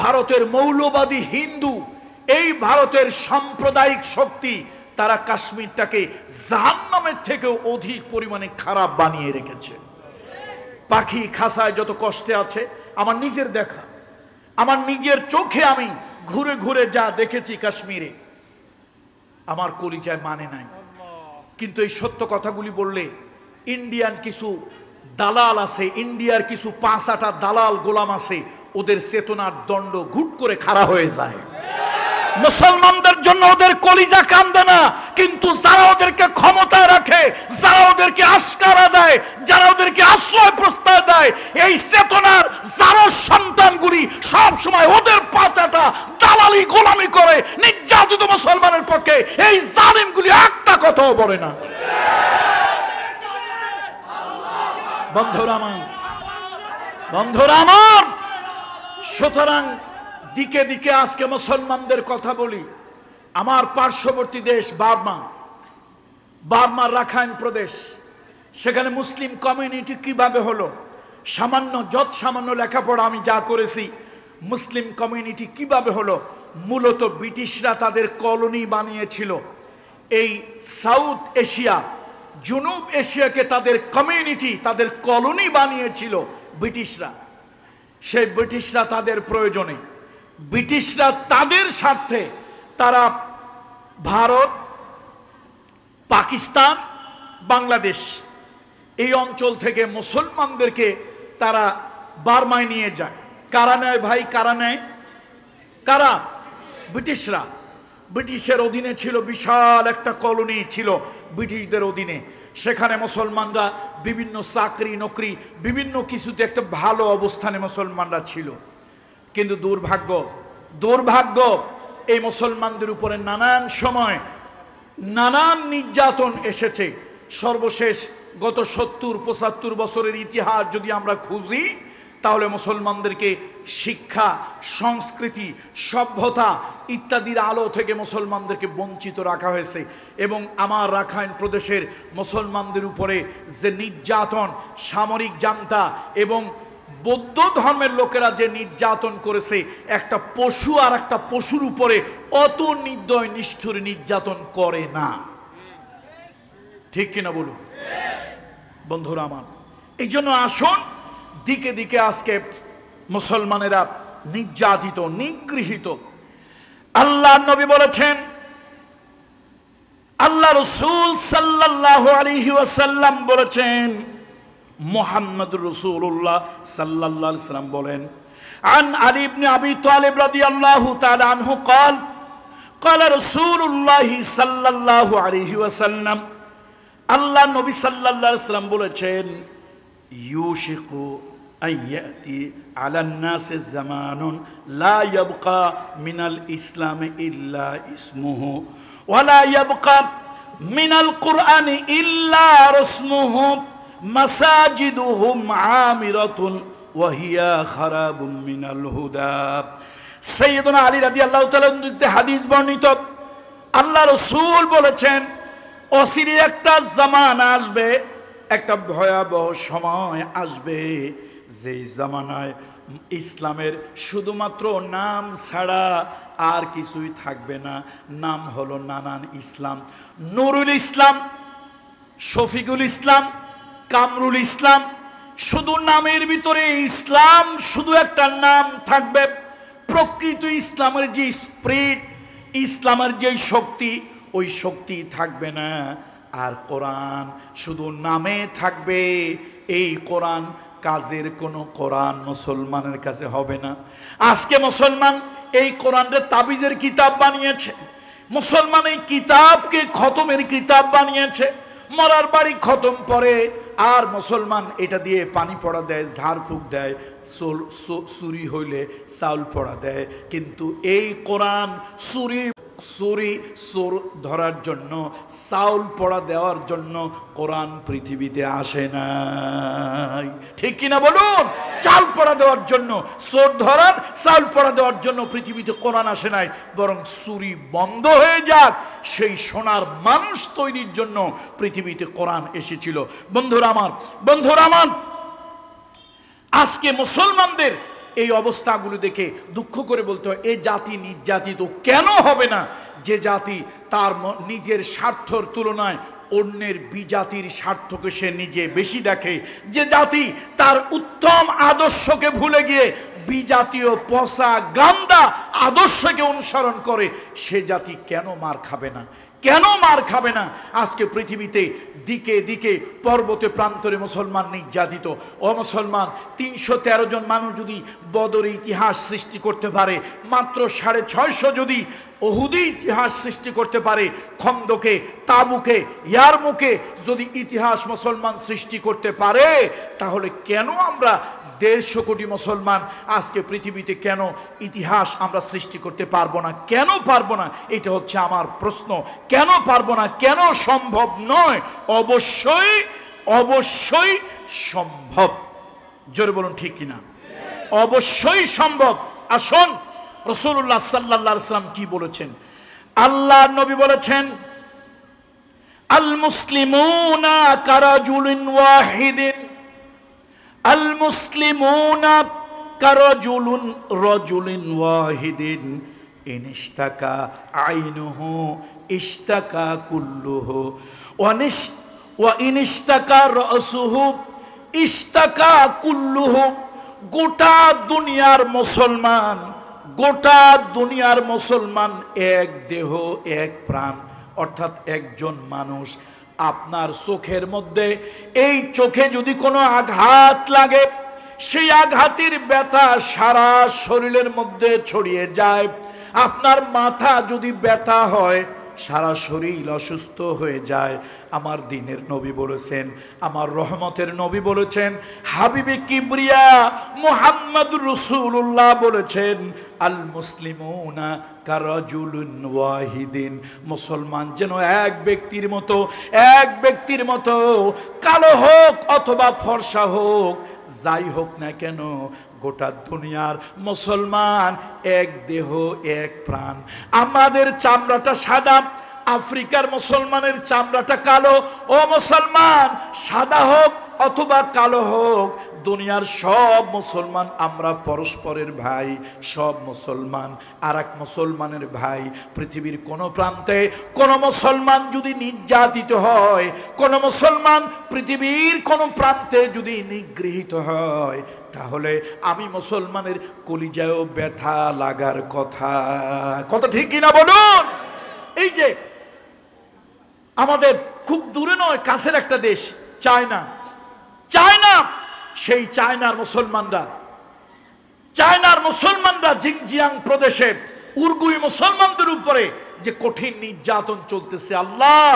ভারতের মৌলবাদী হিন্দু, এই ভারতের সাম্প্রদায়িক শক্তি তারা কাশ্মীরটাকে জাহান্নামের থেকেও অধিক পরিমাণে খারাপ বানিয়ে রেখেছে। পাখি খাঁচায় যত কষ্টে আছে, আমার নিজের দেখা, আমার নিজের চোখে আমি ঘুরে ঘুরে যা দেখেছি কাশ্মীরে, আমার কলিজায় মানে নাই। কিন্তু এই সত্য কথাগুলি বললে ইন্ডিয়ান কিছু দালাল আছে, ইন্ডিয়ার কিছু 5-8টা দালাল গোলাম আছে, ওদের চেতনার দণ্ড ঘুট করে খাড়া হয়ে যায়। মুসলমানদের জন্য ওদের কলিজা কান্দে না, কিন্তু যারা ওদেরকে ক্ষমতায় রাখে, যারা ওদেরকে আস্কারা দেয়, যারা ওদেরকে আশ্রয় প্রস্তাব দেয়, এই চেতনার যারা সন্তানগুলি সব সময় ওদের পাচাটা দালালি গোলামি করে নির্যাতিত মুসলমানের পক্ষে এই জালিমগুলি একটা কথাও বলে না। বন্ধুরা আমার, সুতরাং দিকে দিকে আজকে মুসলমানদের কথা বলি। আমার পার্শ্ববর্তী দেশ বার্মার রাখাইন প্রদেশ, সেখানে মুসলিম কমিউনিটি কিভাবে হলো, সামান্য লেখাপড়া আমি যা করেছি, মুসলিম কমিউনিটি কিভাবে হলো, মূলত ব্রিটিশরা তাদের কলোনি বানিয়েছিল। এই সাউথ এশিয়া, জুনুব এশিয়াকে তাদের কমিউনিটি, তাদের কলোনি বানিয়েছিল ব্রিটিশরা। সেই ব্রিটিশরা তাদের প্রয়োজনে, ব্রিটিশরা তাদের স্বার্থে তারা ভারত, পাকিস্তান, বাংলাদেশ এই অঞ্চল থেকে মুসলমানদেরকে তারা বার্মায় নিয়ে যায়। কারা নেয় ভাই, কারা নেয়? কারা? ব্রিটিশরা। ব্রিটিশের অধীনে ছিল, বিশাল একটা কলোনি ছিল ব্রিটিশদের অধীনে। সেখানে মুসলমানরা বিভিন্ন চাকরি নকরি, বিভিন্ন কিছুতে একটা ভালো অবস্থানে মুসলমানরা ছিল। কিন্তু দুর্ভাগ্য এই মুসলমানদের উপরে নানান সময় নানান নির্যাতন এসেছে। সর্বশেষ গত 70-75 বছরের ইতিহাস যদি আমরা খুঁজি, তাহলে মুসলমানদেরকে শিক্ষা, সংস্কৃতি, সভ্যতা ইত্যাদির আলো থেকে মুসলমানদেরকে বঞ্চিত রাখা হয়েছে। এবং আমার রাখাইন প্রদেশের মুসলমানদের উপরে যে নির্যাতন, সামরিক জান্তা এবং বৌদ্ধ ধর্মের লোকেরা যে নির্যাতন করেছে, একটা পশু আর একটা পশুর উপরে অত নির্দয় নিষ্ঠুর নির্যাতন করে না। ঠিক কিনা বলুন বন্ধুরা আমার? এই জন্য আসুন, দিকে দিকে আজকে মুসলমানেরা নির্যাতিত, নিগৃহীত। আল্লাহ নবী বলেছেন, আল্লাহ রাসূল সাল্লাল্লাহু আলাইহি ওয়াসাল্লাম বলেছেন, মুহাম্মদুর রাসূলুল্লাহ সাল্লাল্লাহু আলাইহি ওয়াসাল্লাম বলেন, আন আলী ইবনে আবি তালিব রাদিয়াল্লাহু তাআলা আনহু قال قال رسول الله সাল্লাল্লাহু আলাইহি ওয়াসাল্লাম, আল্লাহ নবী সাল্লাল্লাহু আলাইহি ওয়াসাল্লাম বলেছেন, ইউশিকু আন ইয়াতি আলান নাসি জামানুন লা ইয়াবকা মিনাল ইসলাম ইল্লা ইসমুহু ওয়া লা ইয়াবকা মিনাল কুরআনি ইল্লা রাসমুহু মাসাজিদুহুম আমিরাতুন ওয়া হিয়া খারাবুম মিনাল হুদা। সাইয়্যিদুনা আলী রাদিয়াল্লাহু তাআলা হাদিস বর্ণিত, আল্লাহ রাসূল বলেছেন, অচিরে একটা জামানা আসবে, একটা ভয়াবহ সময় আসবে, যেই জামানায় ইসলামের শুধুমাত্র নাম ছাড়া আর কিছুই থাকবে না। নাম হলো নানান ইসলাম। নুরুল ইসলাম, শফিকুল ইসলাম, কামরুল ইসলাম, শুধু নামের ভিতরে ইসলাম, শুধু একটা নাম থাকবে। প্রকৃত ইসলামের যে স্পিরিট, ইসলামের যে শক্তি, ওই শক্তি থাকবে না। আর কোরআন শুধু নামে থাকবে। এই কোরআন কাজের কোনো কোরআন মুসলমানের কাছে হবে না। আজকে মুসলমান এই কোরআনরে তাবিজের কিতাব বানিয়েছে, মুসলমান এই কিতাবকে খতমের কিতাব বানিয়েছে। মরার বাড়ি খতম পরে আর মুসলমান এটা দিয়ে পানি পড়া দেয়, ঝাড়ফুঁক দেয়, চুরি হইলে চাউল পড়া দেয়। কিন্তু এই কোরআন চোর ধরার জন্য, চাউল পড়া দেওয়ার জন্য কোরআন পৃথিবীতে আসে নাই। ঠিক কিনা বলুন? চাউল পড়া দেওয়ার জন্য, চোর ধরার, চাউল পড়া দেওয়ার জন্য পৃথিবীতে কোরআন আসে নাই। বরং চুরি বন্ধ হয়ে যাক সেই সোনার মানুষ তৈরির জন্য পৃথিবীতে কোরআন এসেছিল। বন্ধুরা আমার, আজকে মুসলমানদের এই অবস্থাগুলো দেখে দুঃখ করে বলতে হয়, এই জাতি নির্যাতিত কেন হবে না? যে জাতি তার নিজের স্বার্থর তুলনায় অন্যের বিজাতির স্বার্থকে সে নিজে বেশি দেখে, যে জাতি তার উত্তম আদর্শকে ভুলে গিয়ে বিজাতীয় পচা গান্দা আদর্শকে অনুসরণ করে, সে জাতি কেন মার খাবে না? কেন মার খাবে না? আজকে পৃথিবীতে দিকে দিকে পর্বতে প্রান্তরে মুসলমান নির্যাতিত। ও মুসলমান, ৩১৩ জন মানুষ যদি বদরে ইতিহাস সৃষ্টি করতে পারে, মাত্র ৬৫০ যদি উহুদে ইতিহাস সৃষ্টি করতে পারে, খন্দকে, তাবুকে, ইয়ারমুকে যদি ইতিহাস মুসলমান সৃষ্টি করতে পারে, তাহলে কেন আমরা ১৫০ কোটি মুসলমান আজকে পৃথিবীতে কেন ইতিহাস আমরা সৃষ্টি করতে পারবো না? কেন পারবো না? এটা হচ্ছে আমার প্রশ্ন। কেন পারবো না? কেন সম্ভব নয়? অবশ্যই সম্ভব। জোরে বলুন ঠিক কিনা? অবশ্যই সম্ভব। আসুন, রাসূলুল্লাহ সাল্লাল্লাহু আলাইহি ওয়াসাল্লাম কি বলেছেন? আল্লাহর নবী বলেছেন, আল মুসলিমুনা কারাজুলিন ওয়াহিদিন, আল মুসলিমুনা কারাজুলিন ওয়াহিদিন, ইনইশতাকা আইনুহু ইশতাকা কুল্লুহু ওয়া ইনইশতাকা রাসুহু ইশতাকা কুল্লুহু। গোটা দুনিয়ার মুসলমান এক দেহ এক প্রাণ, অর্থাৎ একজন মানুষ। আপনার চোখের মধ্যে, এই চোখে যদি কোনো আঘাত লাগে, সেই আঘাতের ব্যথা সারা শরীরের মধ্যে ছড়িয়ে যায়। আপনার মাথা যদি ব্যথা হয়, সারা শরীর অসুস্থ হয়ে যায়। আমার দ্বীনের নবী বলেছেন, আমার রহমতের নবী বলেছেন, হাবিবে কিবরিয়া মুহাম্মদুর রাসূলুল্লাহ বলেছেন, আল মুসলিমুনা কারাজুলিন ওয়াহিদিন। মুসলমান যেন এক ব্যক্তির মতো, কালো হোক অথবা ফর্সা হোক, যাই হোক না কেন, গোটা দুনিয়ার মুসলমান এক দেহ এক প্রাণ। আমাদের চামড়াটা সাদা, আফ্রিকার মুসলমানের চামড়াটা কালো। ও মুসলমান, সাদা হোক অথবা কালো হোক, দুনিয়ার সব মুসলমান আমরা পরস্পরের ভাই। সব মুসলমান আর এক মুসলমানের ভাই। পৃথিবীর কোনো প্রান্তে কোনো মুসলমান যদি নির্যাতিত হয়, কোনো মুসলমান পৃথিবীর কোনো প্রান্তে যদি নিগৃহীত হয়, তাহলে আমি মুসলমানের কলিজায়ও ব্যথা লাগার কথা। ঠিক কিনা বলুন? এই যে আমাদের খুব দূরে নয়, কাছের একটা দেশ চায়না, সেই চায়নার মুসলমানরা জিনজিয়াং প্রদেশে উইঘুর মুসলমানদের উপরে যে কঠিন নির্যাতন চলতেছে, আল্লাহ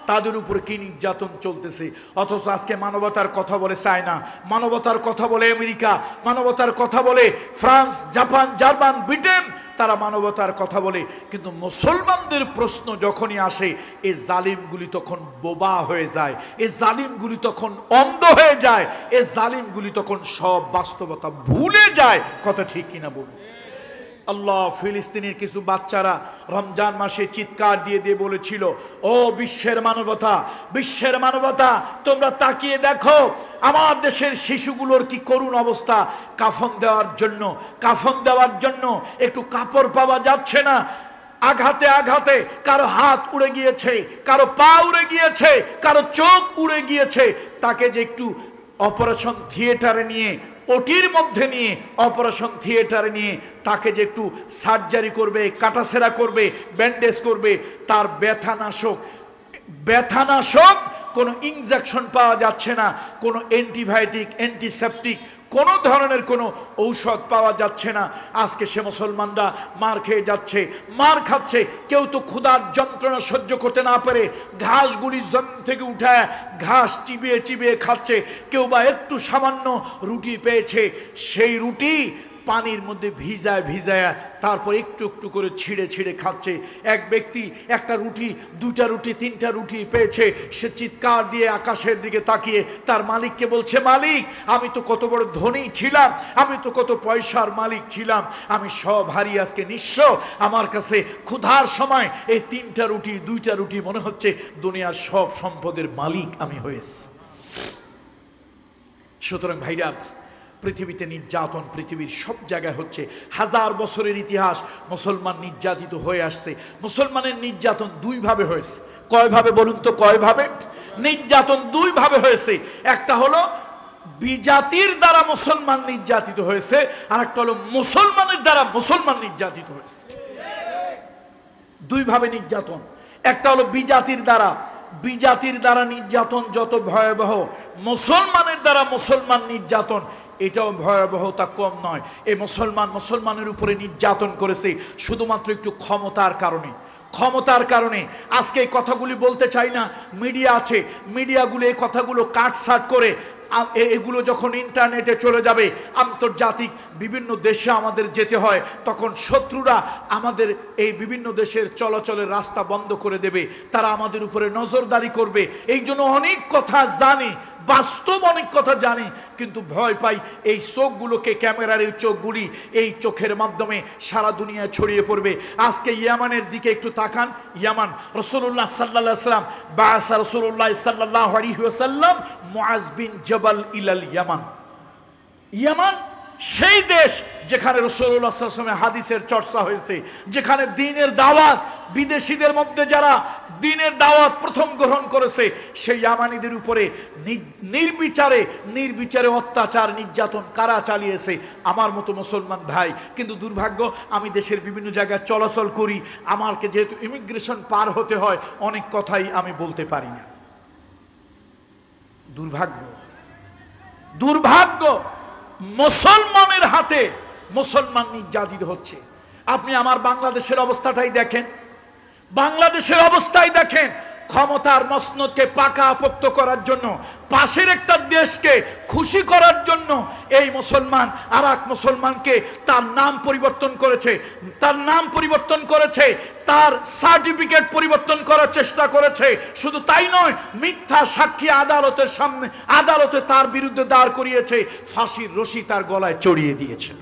তাদের উপরে কি নির্যাতন চলতেছে। অথচ আজকে মানবতার কথা বলে চায়না, মানবতার কথা বলে আমেরিকা, মানবতার কথা বলে ফ্রান্স, জাপান, জার্মান, ব্রিটেন, তারা মানবতার কথা বলে। কিন্তু মুসলমানদের প্রশ্ন যখনই আসে, এই জালিমগুলি তখন বোবা হয়ে যায়, এই জালিমগুলি তখন অন্ধ হয়ে যায়, এই জালিমগুলি তখন সব বাস্তবতা ভুলে যায়। কথা ঠিক কিনা বলুন? আল্লাহ, ফিলিস্তিনের কিছু বাচ্চারা রমজান মাসে চিৎকার দিয়ে বলেছিল, ও বিশ্বের মানবতা, তোমরা তাকিয়ে দেখো আমার দেশের শিশুগুলোর কি করুণ অবস্থা। কাফন দেওয়ার জন্য একটু কাপড় পাওয়া যাচ্ছে না। আঘাতে কারো হাত উড়ে গিয়েছে, কারো পা উড়ে গিয়েছে, কারো চোখ উড়ে গিয়েছে। তাকে যে একটু অপারেশন থিয়েটারে নিয়ে, ওটির মধ্যে নিয়ে, অপারেশন থিয়েটারে নিয়ে তাকে যে একটু সার্জারি করবে, কাটাছেঁড়া করবে, ব্যান্ডেজ করবে, তার ব্যথানাশক কোনো ইনজেকশন পাওয়া যাচ্ছে না, কোনো অ্যান্টিবায়োটিক, অ্যান্টিসেপটিক কোনো ধরনের কোনো ঔষধ পাওয়া যাচ্ছে না। আজকে সে মুসলমানরা মার খেয়ে যাচ্ছে, মার খাচ্ছে। কেউ তো ক্ষুধার যন্ত্রণা সহ্য করতে না পারে ঘাসগুলি জমিন থেকে উঠায় ঘাস চিবিয়ে চিবিয়ে খাচ্ছে। কেউ বা একটু সামান্য রুটি পেয়েছে, সেই রুটি পানির মধ্যে ভিজায় ভিজায় তারপর একটু একটু করে ছিঁড়ে ছিঁড়ে খাচ্ছে। এক ব্যক্তি একটা রুটি, দুটা রুটি, তিনটা রুটি পেয়েছে, সে চিৎকার দিয়ে আকাশের দিকে তাকিয়ে তার মালিককে বলছে, মালিক আমি তো কত বড় ধনী ছিলাম, আমি তো কত পয়সার মালিক ছিলাম, আমি সব হারিয়ে আজকে নিঃস্ব। আমার কাছে ক্ষুধার সময় এই তিনটা রুটি, দুইটা রুটি মনে হচ্ছে দুনিয়ার সব সম্পদের মালিক আমি হয়েছি। সুতরাং ভাইরা, পৃথিবীতে নির্যাতন পৃথিবীর সব জায়গায় হচ্ছে। হাজার বছরের ইতিহাস মুসলমান নির্যাতিত হয়ে আসছে। মুসলমানের নির্যাতন দুইভাবে হয়েছে। কয়ভাবে বলুন তো, কয়ভাবে? নির্যাতন দুইভাবে হয়েছে। একটা হলো বিজাতির দ্বারা মুসলমান নির্যাতিত হয়েছে, আর একটা হলো মুসলমানের দ্বারা মুসলমান নির্যাতিত হয়েছে। দুইভাবে নির্যাতন। একটা হলো বিজাতির দ্বারা। বিজাতির দ্বারা নির্যাতন যত ভয়াবহ, মুসলমানের দ্বারা মুসলমান নির্যাতন এটাও ভয়াবহতা কম নয়। এই মুসলমানের উপরে নির্যাতন করেছে শুধুমাত্র একটু ক্ষমতার কারণে। ক্ষমতার কারণে আজকে এই কথাগুলি বলতে চাই না, মিডিয়া আছে, মিডিয়াগুলো এই কথাগুলো কাটছাট করে এগুলো যখন ইন্টারনেটে চলে যাবে, আন্তর্জাতিক বিভিন্ন দেশে আমাদের যেতে হয়, তখন শত্রুরা আমাদের এই বিভিন্ন দেশের চলাচলের রাস্তা বন্ধ করে দেবে, তারা আমাদের উপরে নজরদারি করবে। এই জন্য অনেক কথা জানি, বাস্তব অনেক কথা জানি, কিন্তু ভয় পাই এই চোখগুলোকে, ক্যামেরার এই চোখগুলি, এই চোখের মাধ্যমে সারা দুনিয়ায় ছড়িয়ে পড়বে। আজকে ইয়ামানের দিকে একটু তাকান। ইয়ামান, রাসূলুল্লাহ সাল্লাল্লাহু আলাইহি ওয়াসাল্লাম বাআসা রাসূলুল্লাহ সাল্লাল্লাহু আলাইহি ওয়াসাল্লাম মুআজ বিন জাবাল ইলাল ইয়ামান। ইয়ামান সেই দেশ যেখানে রাসূলুল্লাহ সাল্লাল্লাহু আলাইহি ওয়াসাল্লামের হাদিসের চর্চা হয়েছে, যেখানে দ্বীনের দাওয়াত, বিদেশিদের মধ্যে যারা দ্বীনের দাওয়াত প্রথম গ্রহণ করেছে, সেই ইয়ামানিদের উপরে নির্বিচারে অত্যাচার নির্যাতন কারা চালিয়েছে? আমার মতো মুসলমান ভাই। কিন্তু দুর্ভাগ্য, আমি দেশের বিভিন্ন জায়গায় চলাচল করি, আমাকে যেহেতু ইমিগ্রেশন পার হতে হয়, অনেক কথাই আমি বলতে পারি না। দুর্ভাগ্য, দুর্ভাগ্য, মুসলমানের হাতে মুসলমান নির্যাতিত হচ্ছে। আপনি আমার বাংলাদেশের অবস্থাটাই দেখেন, বাংলাদেশের অবস্থায় দেখেন। ক্ষমতার মসনদকে পাকাপোক্ত করার জন্য, পাশের একটা দেশকে খুশি করার জন্য এই মুসলমান আর এক মুসলমানকে তার নাম পরিবর্তন করেছে, তার সার্টিফিকেট পরিবর্তন করার চেষ্টা করেছে। শুধু তাই নয়, মিথ্যা সাক্ষী আদালতের সামনে, আদালতে তার বিরুদ্ধে দাঁড় করিয়েছে, ফাঁসির রশি তার গলায় চড়িয়ে দিয়েছে।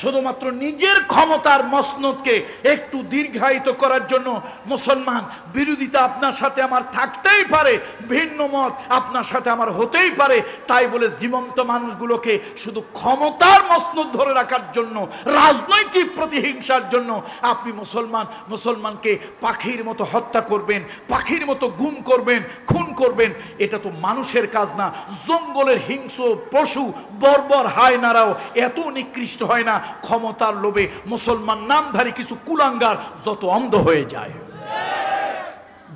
শুধুমাত্র নিজের ক্ষমতার মসনদকে একটু দীর্ঘায়িত করার জন্য। মুসলমান, বিরোধিতা আপনার সাথে আমার থাকতেই পারে, ভিন্ন মত আপনার সাথে আমার হতেই পারে, তাই বলে জীবন্ত মানুষগুলোকে শুধু ক্ষমতার মসনদ ধরে রাখার জন্য, রাজনৈতিক প্রতিহিংসার জন্য আপনি মুসলমানকে পাখির মতো হত্যা করবেন, পাখির মতো গুম করবেন, খুন করবেন। এটা তো মানুষের কাজ না। জঙ্গলের হিংস্র পশু বর্বর হায়নারাও এত নিকৃষ্ট হয় না। ক্ষমতার লোভে মুসলমান নামধারী কিছু কুলাঙ্গার যত অন্ধ হয়ে যায়।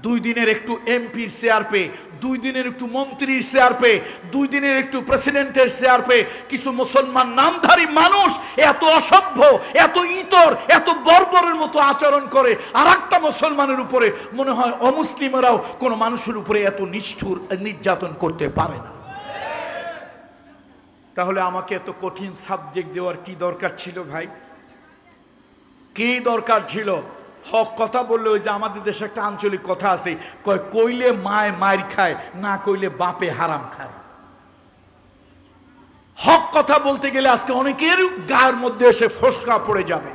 2 দিনের একটু এমপির শেয়ার পেয়ে, 2 দিনের একটু মন্ত্রীর শেয়ার পেয়ে, 2 দিনের একটু প্রেসিডেন্টের শেয়ার পেয়ে কিছু মুসলমান নামধারী মানুষ এত অসভ্য, এত ইতর, এত বর্বরের মতো আচরণ করে। আর একটা মুসলমানের উপরে মনে হয় অমুসলিমরাও কোনো মানুষের উপরে এত নিষ্ঠুর নির্যাতন করতে পারে না। তাহলে আমাকে এত কঠিন সাবজেক্ট দেওয়ার কি দরকার ছিল ভাই? কি দরকার ছিল? হক কথা বললে, ওই যে আমাদের দেশে একটা আঞ্চলিক কথা আছে, কইলে মায় মার খায়, না কইলে বাপে হারাম খায়। হক কথা বলতে গেলে আজকে অনেকের গায়ের মধ্যে এসে ফসকা পড়ে যাবে।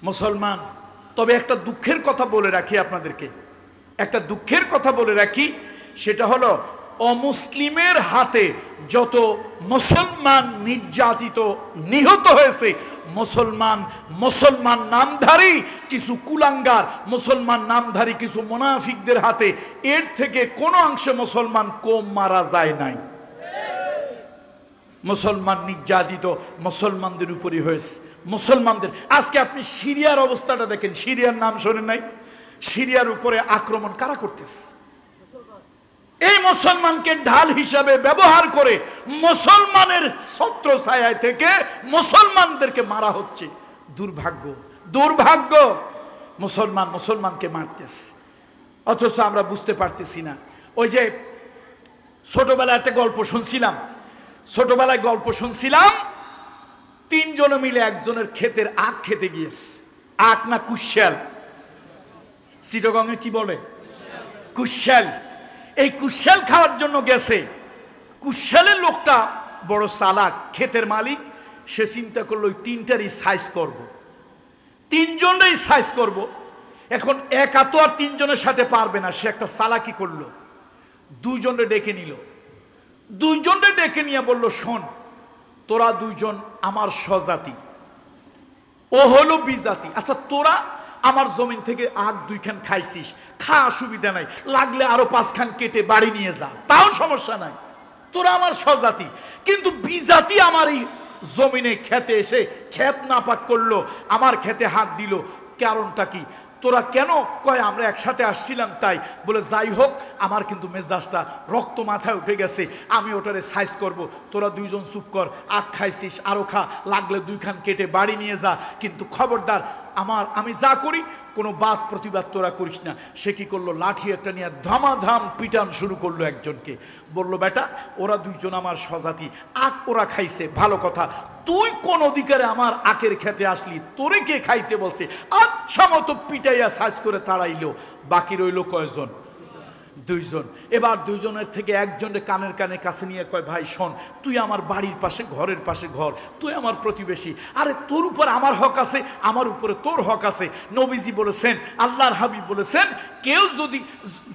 মুসলমান, তবে একটা দুঃখের কথা বলে রাখি আপনাদেরকে, একটা দুঃখের কথা বলে রাখি, সেটা হলো অমুসলিমের হাতে যত মুসলমান নির্যাতিত নিহত হয়েছে, মুসলমান নামধারী কিছু কুলাঙ্গার, মুসলমান নামধারী কিছু মুনাফিকদের হাতে এর থেকে কোনো অংশে মুসলমান কম মারা যায় নাই। মুসলমান নির্যাতিত মুসলমানদের উপরই হয়েছে। মুসলমানদের আজকে আপনি সিরিয়ার অবস্থাটা দেখেন, সিরিয়ার নাম শোনেন নাই? সিরিয়ার উপরে আক্রমণ কারা করতেছে? এই মুসলমানকে ঢাল হিসাবে ব্যবহার করে মুসলমানের ছত্র ছায়া থেকে মুসলমানদেরকে মারা হচ্ছে। দুর্ভাগ্য, দুর্ভাগ্য। মুসলমান মুসলমানকে মারতেছে, অথচ আমরা বুঝতে পারতেছি না। ওই যে ছোটবেলায় একটা গল্প শুনছিলাম, ছোটবেলায় গল্প শুনছিলাম, তিনজনে মিলে একজনের ক্ষেতের আখ খেতে গিয়েছে। আখ না কুশাল, চিটাগংয়ে কি বলে কুশাল। এই কুশাল খাওয়ার জন্য গেছে। কুশালের লোকটা বড় চালাক, ক্ষেতের মালিক। সে চিন্তা করলো ওই তিনটারই সাইজ করব, তিনজনেরই সাইজ করব। এখন একা তো আর তিনজনের সাথে পারবে না। সে একটা চালাকি করলো, দুইজনে ডেকে নিল। দুইজনে ডেকে নিয়ে বলল, শোন, তোরা দুইজন আমার স্বজাতি, ও হলো বিজাতি। আচ্ছা, তোরা আমার জমিন থেকে আখ দুইখান খাইছিস, খা, অসুবিধা নাই, লাগলে আরো 5 খান কেটে বাড়ি নিয়ে যা, তাও সমস্যা নাই। তোরা আমার স্বজাতি, কিন্তু বিজাতি আমারই জমিনে খেতে এসে ক্ষেত নাপাক করলো, আমার খেতে হাত দিল। কারণটা কি? তোরা কেন? কয় আমরা একসাথে আসছিলাম তাই। বলে যাই হোক, আমার কিন্তু মেজাজটা রক্ত মাথায় উঠে গেছে, আমি ওটারে সাইজ করব। তোরা দুইজন চুপ কর, আখ খাইছিস আরো খা, লাগলে 2 খান কেটে বাড়ি নিয়ে যা, কিন্তু খবরদার আমি যা করি কোনো বাদ প্রতিবাদ তোরা করিস না। সে কি করলো? লাঠি একটা নিয়ে ধামাধাম পিটান শুরু করলো একজনকে। বলল, বেটা, ওরা দুইজন আমার স্বজাতি, আখ ওরা খাইছে, ভালো কথা, তুই কোন অধিকারে আমার আখের খেতে আসলি? তোরে কে খাইতে বলছে? আচ্ছা মতো পিটাইয়া সাইজ করে তাড়াইলো। বাকি রইল কয়জন? দুইজন। এবার দুইজনের থেকে একজনের কানের কাছে নিয়ে কয়, ভাই শোন, তুই আমার বাড়ির পাশে, ঘরের পাশে ঘর, তুই আমার প্রতিবেশী, আরে তোর উপর আমার হক আছে, আমার উপরে তোর হক আছে। নবীজি বলেছেন, আল্লাহর হাবিব বলেছেন, কেউ যদি,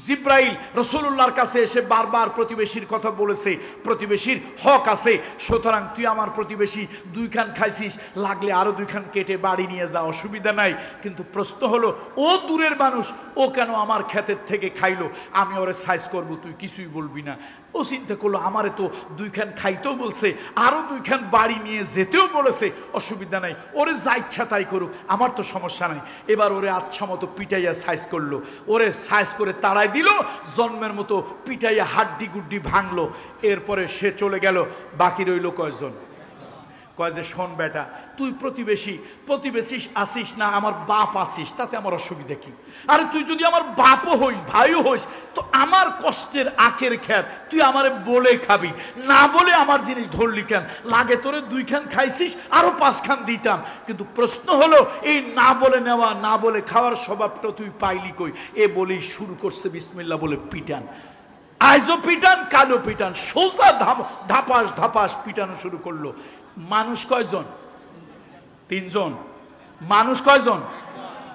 জিব্রাইল রাসূলুল্লাহর কাছে এসে বারবার প্রতিবেশীর কথা বলেছে, প্রতিবেশীর হক আছে, সুতরাং তুই আমার প্রতিবেশী, 2 খান খাইছিস, লাগলে আরো 2 খান কেটে বাড়ি নিয়ে যা, অসুবিধা নাই। কিন্তু প্রশ্ন হলো, ও দূরের মানুষ, ও কেন আমার ক্ষেতের থেকে খাইলো? আমি ওরে সাইজ করব, তুই কিছুই বলবি না। ও চিন্তা করলো, আমারে তো 2 খান খাইতেও বলছে, আরো 2 খান বাড়ি নিয়ে যেতেও বলেছে, অসুবিধা নাই, ওরে যা ইচ্ছা তাই করুক, আমার তো সমস্যা নাই। এবার ওরে আচ্ছা মতো পিটাইয়া সাইজ করলো, ওরে সাইজ করে তাড়াই দিল, জন্মের মতো পিটাইয়া হাড্ডি গুড্ডি ভাঙলো। এরপরে সে চলে গেল। বাকি রইল কয়জন? কয় যে, শোন বেটা, তুই প্রতিবেশী আসিস না, আমার বাপ আসিস, তাতে আমার অসুবিধা কি? আরে তুই যদি আমার বাপও হইস, ভাইও হইস, তো আমার কষ্টের আখের খেত তুই আমারে বলে খাবি, না বলে আমার জিনিস ধরলি কেন? লাগে তোরে 2 খান খাইছিস, আরো 5 খান দিতাম। কিন্তু প্রশ্ন হলো, এই না বলে নেওয়া, না বলে খাওয়ার স্বভাবটা তুই পাইলি কই? এ বলেই শুরু করছে বিসমিল্লাহ বলে পিটান। আজও পিটান, কালো পিটান, সোজা ধাপাস ধাপাস পিটানো শুরু করলো। মানুষ কয়জন? 3 জন। মানুষ কয়জন?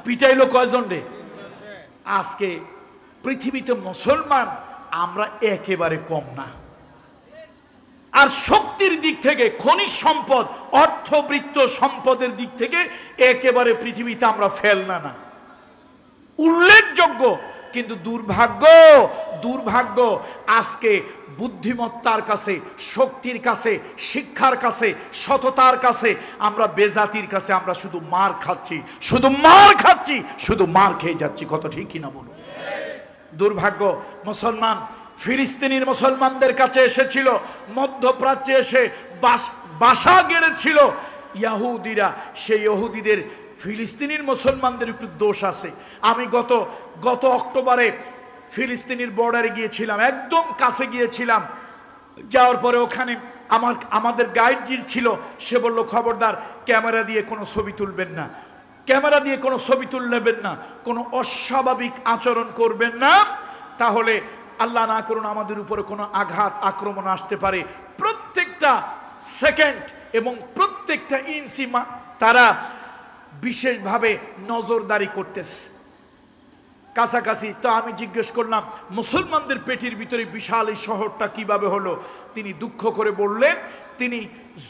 পিটাইলো কয়জন রে? আজকে পৃথিবীতে মুসলমান আমরা একেবারে কম না। আর শক্তির দিক থেকে, খনিজ সম্পদ, অর্থবৃত্ত সম্পদের দিক থেকে একেবারে পৃথিবীতে আমরা ফেলনা না, উল্লেখযোগ্য। কিন্তু দুর্ভাগ্য আজকে বুদ্ধিমত্তার কাছে, শক্তির কাছে, শিক্ষার কাছে, সততার কাছে, আমরা বেজাতির কাছে আমরা শুধু মার খাচ্ছি, শুধু মার খেয়ে যাচ্ছি। কত ঠিক কিনা বলুন? দুর্ভাগ্য। মুসলমান ফিলিস্তিনের মুসলমানদের কাছে এসেছিল, মধ্যপ্রাচ্যে এসে বাসা গেড়েছিল ইহুদিরা। সেই ইহুদিদের ফিলিস্তিনের মুসলমানদের একটু দোষ আছে। আমি গত অক্টোবরে ফিলিস্তিনের বর্ডারে গিয়েছিলাম, একদম কাছে গিয়েছিলাম। যাওয়ার পরে ওখানে আমাদের গাইড যে ছিল, সে বলল, খবরদার ক্যামেরা দিয়ে কোনো ছবি তুলবেন না, ক্যামেরা দিয়ে কোনো ছবি তুলবেন না, কোনো অস্বাভাবিক আচরণ করবেন না, তাহলে আল্লাহ না করুন আমাদের উপরে কোনো আঘাত আক্রমণ আসতে পারে। প্রত্যেকটা সেকেন্ড এবং প্রত্যেকটা ইঞ্চি তারা বিশেষভাবে নজরদারি করতেছে, কাছাকাছি। তো আমি জিজ্ঞেস করলাম, মুসলমানদের পেটির ভিতরে বিশাল এই শহরটা কিভাবে হলো? তিনি দুঃখ করে বললেন, তিনি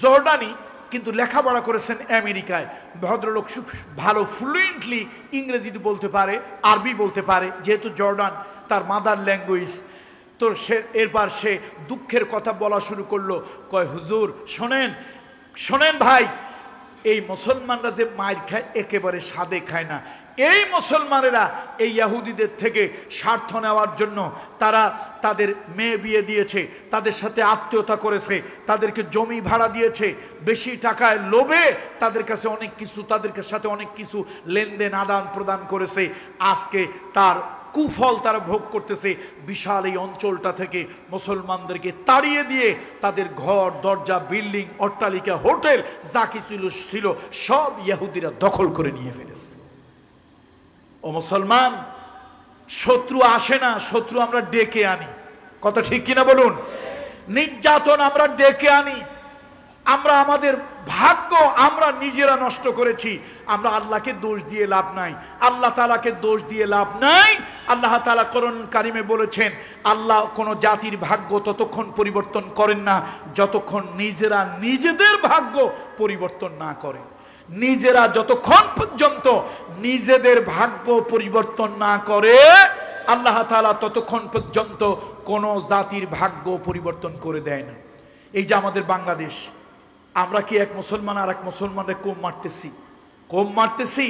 জর্ডানি, কিন্তু লেখাপড়া করেছেন আমেরিকায়। ভদ্রলোক খুব ভালো ফ্লুয়েন্টলি ইংরেজি বলতে পারে, আরবি বলতে পারে, যেহেতু জর্ডান তার মাদার ল্যাঙ্গুয়েজ। তো এরপর সে দুঃখের কথা বলা শুরু করলো। কয়, হুজুর শোনেন ভাই, এই মুসলমানরা যে মায়ের খায় একেবারে স্বাদে খায় না, এই মুসলমানেরা এই ইহুদিদের থেকে স্বার্থ নেওয়ার জন্য তারা তাদের মেয়ে বিয়ে দিয়েছে, তাদের সাথে আত্মীয়তা করেছে, তাদেরকে জমি ভাড়া দিয়েছে, বেশি টাকায় লোভে তাদের কাছে অনেক কিছু, তাদের সাথে অনেক কিছু লেনদেন আদান প্রদান করেছে। আজকে তার কুফল তারা ভোগ করতেছে। বিশাল এই অঞ্চলটা থেকে মুসলমানদেরকে তাড়িয়ে দিয়ে তাদের ঘর দরজা, বিল্ডিং, অট্টালিকা, হোটেল যা কিছু ছিল সব ইহুদিরা দখল করে নিয়ে ফেলেছে। ও মুসলমান, শত্রু আসে না, শত্রু আমরা ডেকে আনি। কথা ঠিক কিনা বলুন? নির্যাতন আমরা ডেকে আনি। আমরা আমাদের ভাগ্য আমরা নিজেরা নষ্ট করেছি। আমরা আল্লাহকে দোষ দিয়ে লাভ নাই, আল্লাহ তাআলাকে দোষ দিয়ে লাভ নাই। আল্লাহ তাআলা কোরআন কারিমে বলেছেন, আল্লাহ কোনো জাতির ভাগ্য ততক্ষণ পরিবর্তন করেন না যতক্ষণ নিজেরা নিজেদের ভাগ্য পরিবর্তন না করে। নিজেরা যতক্ষণ পর্যন্ত নিজেদের ভাগ্য পরিবর্তন না করে আল্লাহ তাআলা ততক্ষণ পর্যন্ত কোনো জাতির ভাগ্য পরিবর্তন করে দেয় না। এই যে আমাদের বাংলাদেশ, আমরা কি এক মুসলমান আর এক মুসলমানকে কম মারতেছি?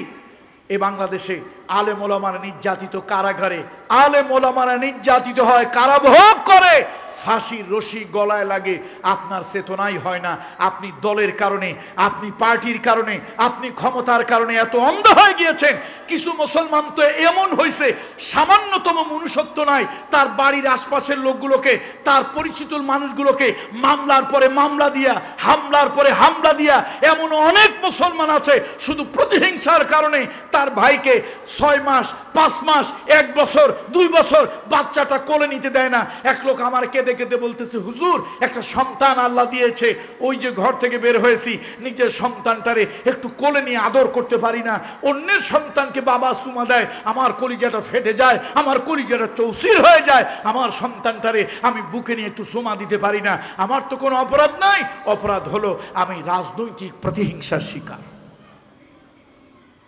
এই বাংলাদেশে আলেম ওলামারা নির্যাতিত কারাগারে, আলেম ওলামারা নির্যাতিত হয়, কারাভোগ করে, ফাঁসির রশি গলায় লাগে। আপনার চেতনাই হয় না। আপনি দলের কারণে, আপনি পার্টির কারণে, আপনি ক্ষমতার কারণে এত অন্ধ হয়ে গিয়েছেন। কিছু মুসলমান তো এমন হয়েছে, সামান্যতম মনুষ্যত্ব নাই, তার বাড়ির আশপাশের লোকগুলোকে, তার পরিচিত মানুষগুলোকে মামলার পরে মামলা দিয়া, হামলার পরে হামলা দিয়া, এমন অনেক মুসলমান আছে শুধু প্রতিহিংসার কারণে তার ভাইকে 6 মাস, 5 মাস, 1 বছর, 2 বছর বাচ্চাটা কোলে নিতে দেয় না। এক লোক আমার কেঁদে কেঁদে বলতেছে, হুজুর একটা সন্তান আল্লাহ দিয়েছে, ওই যে ঘর থেকে বের হয়েছি, নিজের সন্তানটারে একটু কোলে নিয়ে আদর করতে পারি না। অন্যের সন্তানকে বাবা চুমা দেয়, আমার কলিজাটা ফেটে যায়, আমার কলিজাটা চৌচির হয়ে যায়। আমার সন্তানটারে আমি বুকে নিয়ে একটু চুমা দিতে পারি না। আমার তো কোনো অপরাধ নাই, অপরাধ হলো আমি রাজনৈতিক প্রতিহিংসার শিকার।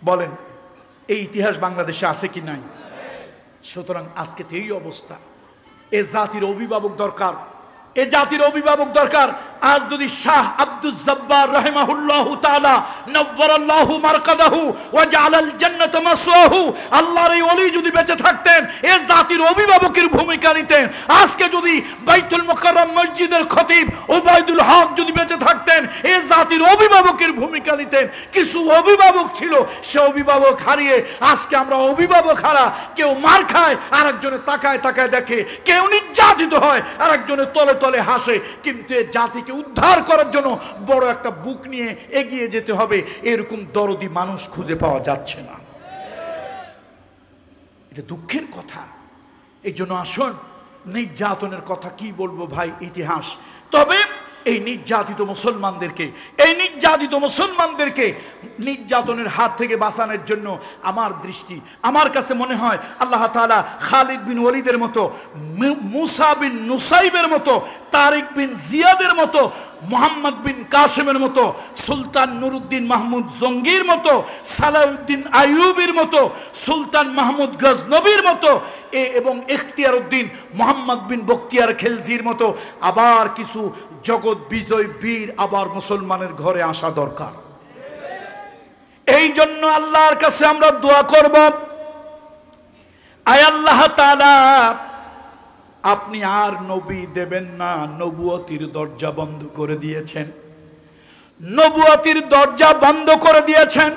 বলেন এই ইতিহাস বাংলাদেশে আছে কি নাই? সুতরাং আজকে তো এই অবস্থা। এ জাতির অভিভাবক দরকার, এ জাতির অভিভাবক দরকার। আজ যদি শাহ আব্দুল জব্বার রাহিমাহুল্লাহু তাআলা নব্বরাল্লাহু মারকাদাহু ওয়া জাআলাল জান্নাতা মাসওয়াহু, আল্লাহর এই ওলি যদি বেঁচে থাকতেন, এ জাতির অভিভাবকের ভূমিকা নিতেন। আজকে যদি বাইতুল মুকাররম মসজিদের খতিব ওবায়দুল হক যদি বেঁচে থাকতেন, এ জাতির অভিভাবকের ভূমিকা নিতেন। কিছু অভিভাবক ছিল, সে অভিভাবক হারিয়ে আজকে আমরা অভিভাবক হারা। কেউ মার খায়, আরেকজনের তাকায় তাকায় দেখে, কেউ নির্যাতিত হয়, আরেকজনের তলে তলে হাসে। কিন্তু এ জাতিকে উদ্ধার করার জন্য বড় একটা বুক নিয়ে এগিয়ে যেতে হবে, এরকম দরদি মানুষ খুঁজে পাওয়া যাচ্ছে না। এটা দুঃখের কথা। এই জন্য আসুন, নির্যাতনের কথা কি বলবো ভাই, ইতিহাস। তবে এই নির্যাতিত মুসলমানদেরকে, এই নির্যাতিত মুসলমানদেরকে নির্যাতনের হাত থেকে বাঁচানোর জন্য আমার দৃষ্টি, আমার কাছে মনে হয় আল্লাহ তাআলা খালিদ বিন ওয়ালিদের মতো, মুসা বিন নুসাইবের মতো, তারিক বিন জিয়াদের মতো, মোহাম্মদ বিন কাসেমের মতো, সুলতান নুরুদ্দিন মাহমুদ জঙ্গির মতো, সালাউদ্দিন আইয়ুবির মতো, সুলতান মাহমুদ গজনবীর মতো এবং ইখতিয়ার উদ্দিন মোহাম্মদ বিন বখতিয়ার খিলজির মতো আবার কিছু জগৎ বিজয় বীর আবার মুসলমানের ঘরে আসা দরকার। এই জন্য আল্লাহর কাছে আমরা দোয়া করব, আয় আল্লাহ তাআলা, আপনি আর নবী দেবেন না। নবুয়তির দরজা বন্ধ করে দিয়েছেন, নবুয়তির দরজা বন্ধ করে দিয়েছেন।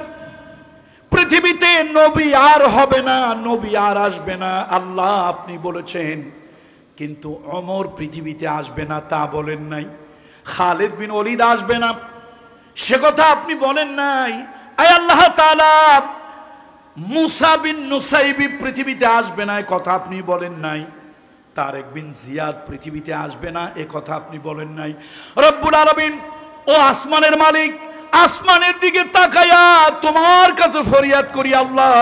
পৃথিবীতে নবী আর হবে না, নবী আর আসবে না, আল্লাহ আপনি বলেছেন। কিন্তু ওমর পৃথিবীতে আসবে না তা বলেন নাই, খালিদ বিন ওয়ালিদ আসবে না সে কথা আপনি বলেন নাই। আয় আল্লাহ তাআলা, মুসা বিন নুসাইবি পৃথিবীতে আসবে না এ কথা আপনি বলেন নাই, তারেক বিন জিয়াদ পৃথিবীতে আসবে না এ কথা আপনি বলেন নাই। রব্বুল আলামিন, ও আসমানের মালিক, আসমানের দিকে তাকায়া তোমার কাছে ফরিয়াদ করি, আল্লাহ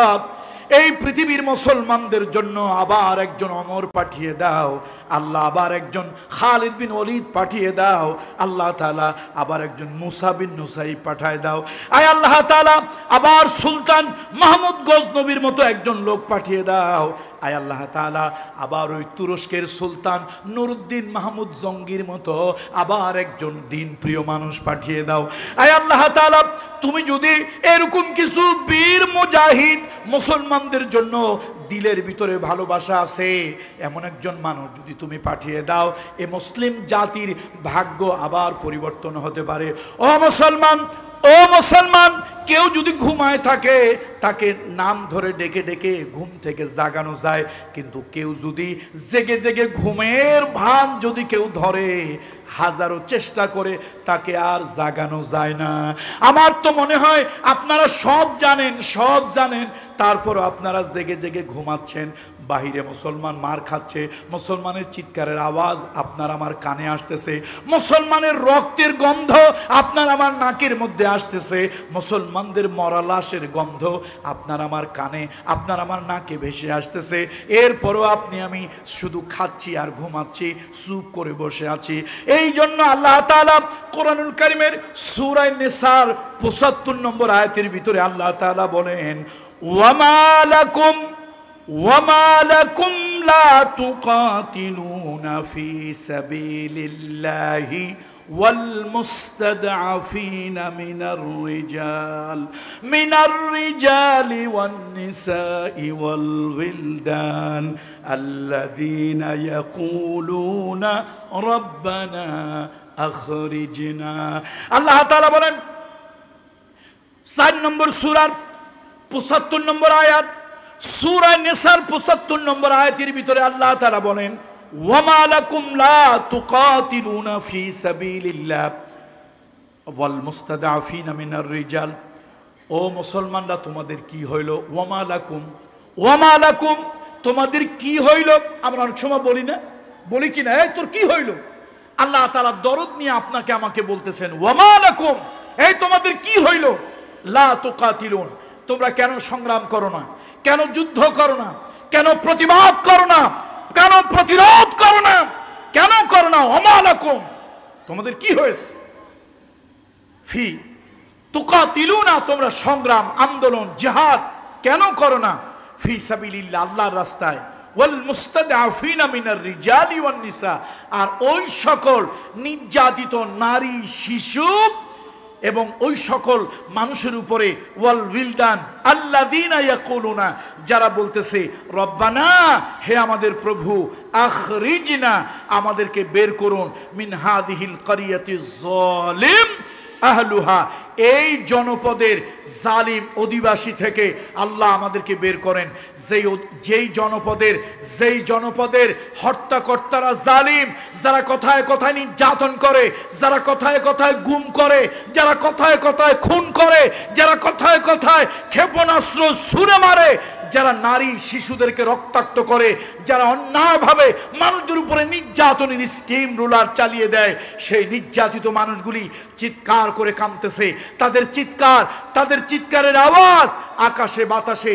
এই পৃথিবীর মুসলমানদের জন্য আবার একজন ওমর পাঠিয়ে দাও, আল্লাহ আবার একজন খালিদ বিন ওয়ালিদ পাঠিয়ে দাও, আল্লাহ তাআলা আবার একজন মুসা বিন নুসাইব পাঠিয়ে দাও। আয় আল্লাহ তাআলা, আবার সুলতান মাহমুদ গজনবীর মতো একজন লোক পাঠিয়ে দাও। আয় আল্লাহ তাআলা আবার ওই তুরস্কের সুলতান নুরুদ্দিন মাহমুদ জঙ্গির মতো আবার একজন দিন প্রিয় মানুষ পাঠিয়ে দাও। আয় আল্লাহ তাআলা তুমি যদি এরকম কিছু বীর মুজাহিদ মুসলমানদের জন্য দিলের ভিতরে ভালোবাসা আছে এমন একজন মানুষ যদি তুমি পাঠিয়ে দাও, এ মুসলিম জাতির ভাগ্য আবার পরিবর্তন হতে পারে। ও মুসলমান, ও মুসলমান, কেউ যদি ঘুমায় থাকে তাকে নাম ধরে ডেকে ডেকে ঘুম থেকে জাগানো যায়, কিন্তু কেউ যদি জেগে জেগে ঘুমের ভান যদি কেউ ধরে হাজারো চেষ্টা করে তাকে আর জাগানো যায় না। আমার তো মনে হয় আপনারা সব জানেন, তারপর আপনারা জেগে জেগে ঘুমাচ্ছেন। বাহিরে মুসলমান মার খাচ্ছে, মুসলমানের চিৎকারের আওয়াজ আপনার আমার কানে আসতেছে, মুসলমানের রক্তের গন্ধ আপনার আমার নাকের মধ্যে আসতেছে, মুসলমানদের মরা লাশের গন্ধ আপনার আমার কানে আপনার আমার নাকে ভেসে আসতেছে। এরপরও আপনি আমি শুধু খাচ্ছি আর ঘুমাচ্ছি, চুপ করে বসে আছি। এই জন্য আল্লাহ তাআলা কোরআনুল কারীমের সূরা নিসার ৭৫ নম্বর আয়াতের ভিতরে আল্লাহ তাআলা বলেন, وما لكم لا تقاتلون في سبيل الله والمستضعفين من الرجال والنساء والولدان الذين يقولون ربنا أخرجنا। আল্লাহ তাআলা বলেন ৪ নম্বর সূরার ৭৫ নম্বর আয়াত, সূরা নিসার ৭৫ নম্বর আয়াতের ভিতরে আল্লাহ তাআলা বলেন, ওয়ামা লাকুম লা তুকাতিলুনা ফি সাবিলিল্লাহ ওয়াল মুস্তাদআফিনা মিনার রিজাল। ও মুসলমানরা তোমাদের কি হইল? ওয়ামা লাকুম তোমাদের কি হইল? আমরা অনেক সময় বলি না, বলি কি না, এই তোর কি হইল? আল্লাহ তাআলা দরদ নিয়ে আপনাকে আমাকে বলতেছেন, ওয়ামা লাকুম, এই তোমাদের কি হইল? লা তুকাতিলুন, তোমরা কেন সংগ্রাম করো না, কেন যুদ্ধ করো না, কেন প্রতিবাদ করো না, কেন প্রতিরোধ করো না, কেন করো না? ওমা লাকুম, তোমাদের কি হয়েছে? ফি তুকাতিলুনা, তোমরা সংগ্রাম আন্দোলন জিহাদ কেন করো না? ফি সাবিলিল্লাহ, আল্লাহর রাস্তায়। ওয়াল মুস্তাদআফিনা মিনার রিজালি ওয়ান নিসা, আর ওই সকল নির্যাতিত নারী শিশু এবং ওই সকল মানুষের উপরে, ওয়াল উইলদান আল্লাযীনা ইয়াকুলুনা, যারা বলতেছে রব্বানা, হে আমাদের প্রভু, আখরিজনা, আমাদেরকে বের করুন, মিন হাযিহিল ক্বরিয়াতিজ যালিম আহলুহা, এই জনপদের জালিম অধিবাসী থেকে আল্লাহ আমাদেরকে বের করেন। যেই জনপদের হত্যাকর্তারা জালিম, যারা কথায় কথায় নির্যাতন করে, যারা কথায় কথায় গুম করে, যারা কথায় কথায় খুন করে, যারা কথায় কথায় ক্ষেপণাস্ত্র ছুড়ে মারে, যারা নারী শিশুদেরকে রক্তাক্ত করে, যারা অন্যায়ভাবে মানুষদের উপরে নির্যাতনের স্টিম রোলার চালিয়ে দেয়, সেই নির্যাতিত মানুষগুলি চিৎকার করে কাঁদতেছে। তাদের চিৎকারের আওয়াজ আকাশে বাতাসে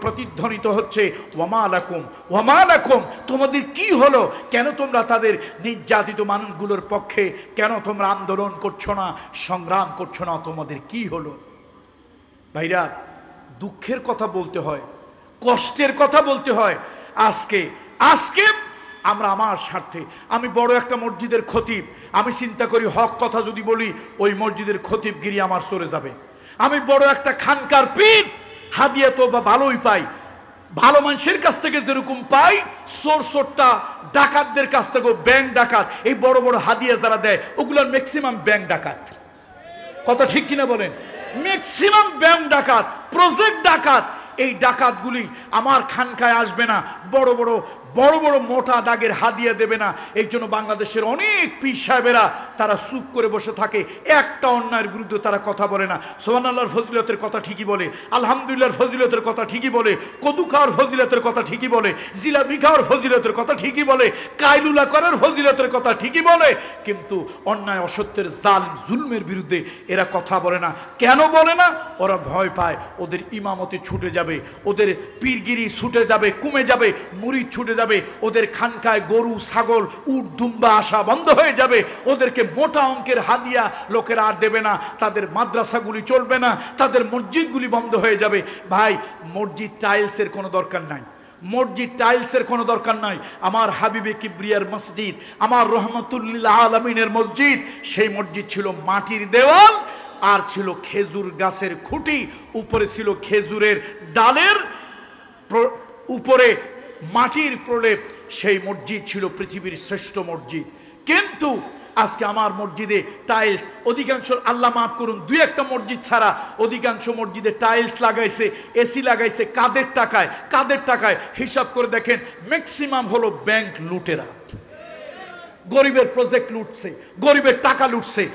প্রতিধ্বনিত হচ্ছে। ওয়ামা লাকুম, তোমাদের কি হলো? কেন তোমরা তাদের নির্যাতিত মানুষগুলোর পক্ষে কেন তোমরা আন্দোলন করছো না, সংগ্রাম করছো না? তোমাদের কি হলো? ভাইরা, দুঃখের কথা বলতে হয়, কষ্টের কথা বলতে হয়। আজকে আমরা আমার স্বার্থে, আমি বড় একটা মসজিদের খতিব, আমি চিন্তা করি হক কথা যদি বলি ওই মসজিদের খতিবগিরি আমার সরে যাবে। আমি বড় একটা খানকার পীর, হাদিয়া তো বা ভালোই পাই, ভালো মানুষের কাছ থেকে যেরকম পাই, চোরটা ডাকাতদের কাছ থেকেও, ব্যাংক ডাকাত, এই বড় বড় হাদিয়া যারা দেয় ওগুলোর ম্যাক্সিমাম ব্যাংক ডাকাত। কথা ঠিক কিনা বলেন? ম্যাক্সিমাম ব্যাংক ডাকাত, প্রজেক্ট ডাকাত। এই ডাকাতগুলি আমার খানকায় আসবে না, বড় বড় মোটা দাগের হাদিয়া দেবে না। এই জন্য বাংলাদেশের অনেক পীর সাহেবেরা তারা চুপ করে বসে থাকে, একটা অন্যায়ের বিরুদ্ধে তারা কথা বলে না। সুবহানাল্লাহর ফজিলতের কথা ঠিকই বলে, আলহামদুলিল্লাহর ফজিলতের কথা ঠিকই বলে, কদু খাওয়ার ফজিলতের কথা ঠিকই বলে, জিলাপি খাওয়ার ফজিলতের কথা ঠিকই বলে, কাইলুলা করার ফজিলতের কথা ঠিকই বলে, কিন্তু অন্যায় অসত্যের জালিম জুলমের বিরুদ্ধে এরা কথা বলে না। কেন বলে না? ওরা ভয় পায় ওদের ইমামতি ছুটে যাবে, ওদের পীরগিরি ছুটে যাবে, কমে যাবে, মুরিদ ছুটে যাবে, ওদের খানকায় গরু ছাগল উট দুম্বা আসা বন্ধ হয়ে যাবে, ওদেরকে মোটা অঙ্কের হাদিয়া লোকেরা আর দেবে না, তাদের মাদ্রাসাগুলি চলবে না, তাদের মসজিদগুলি বন্ধ হয়ে যাবে। ভাই, মসজিদ টাইলসের কোনো দরকার নাই, মসজিদ টাইলসের কোনো দরকার নাই। আমার হাবিবে কিবরিয়ার মসজিদ, আমার রহমতুল্লিল আলমিনের মসজিদ, সেই মসজিদ ছিল মাটির দেওয়াল, আর ছিল খেজুর গাছের খুঁটি, উপরে ছিল খেজুরের ডালের উপরে মাটির প্রলেপ। সেই মসজিদ ছিল পৃথিবীর শ্রেষ্ঠ মসজিদ। কিন্তু আজকে আমার মসজিদে টাইলস, অধিকাংশ, আল্লাহ মাফ করুন, দুই একটা মসজিদ ছাড়া অধিকাংশ মসজিদে টাইলস লাগাইছে, এসি লাগাইছে, কাদের টাকায়? কাদের টাকায়? হিসাব করে দেখেন, ম্যাক্সিমাম হলো ব্যাংক লুটেরা। গরিবের প্রজেক্ট লুটছে, গরিবের টাকা লুটছে,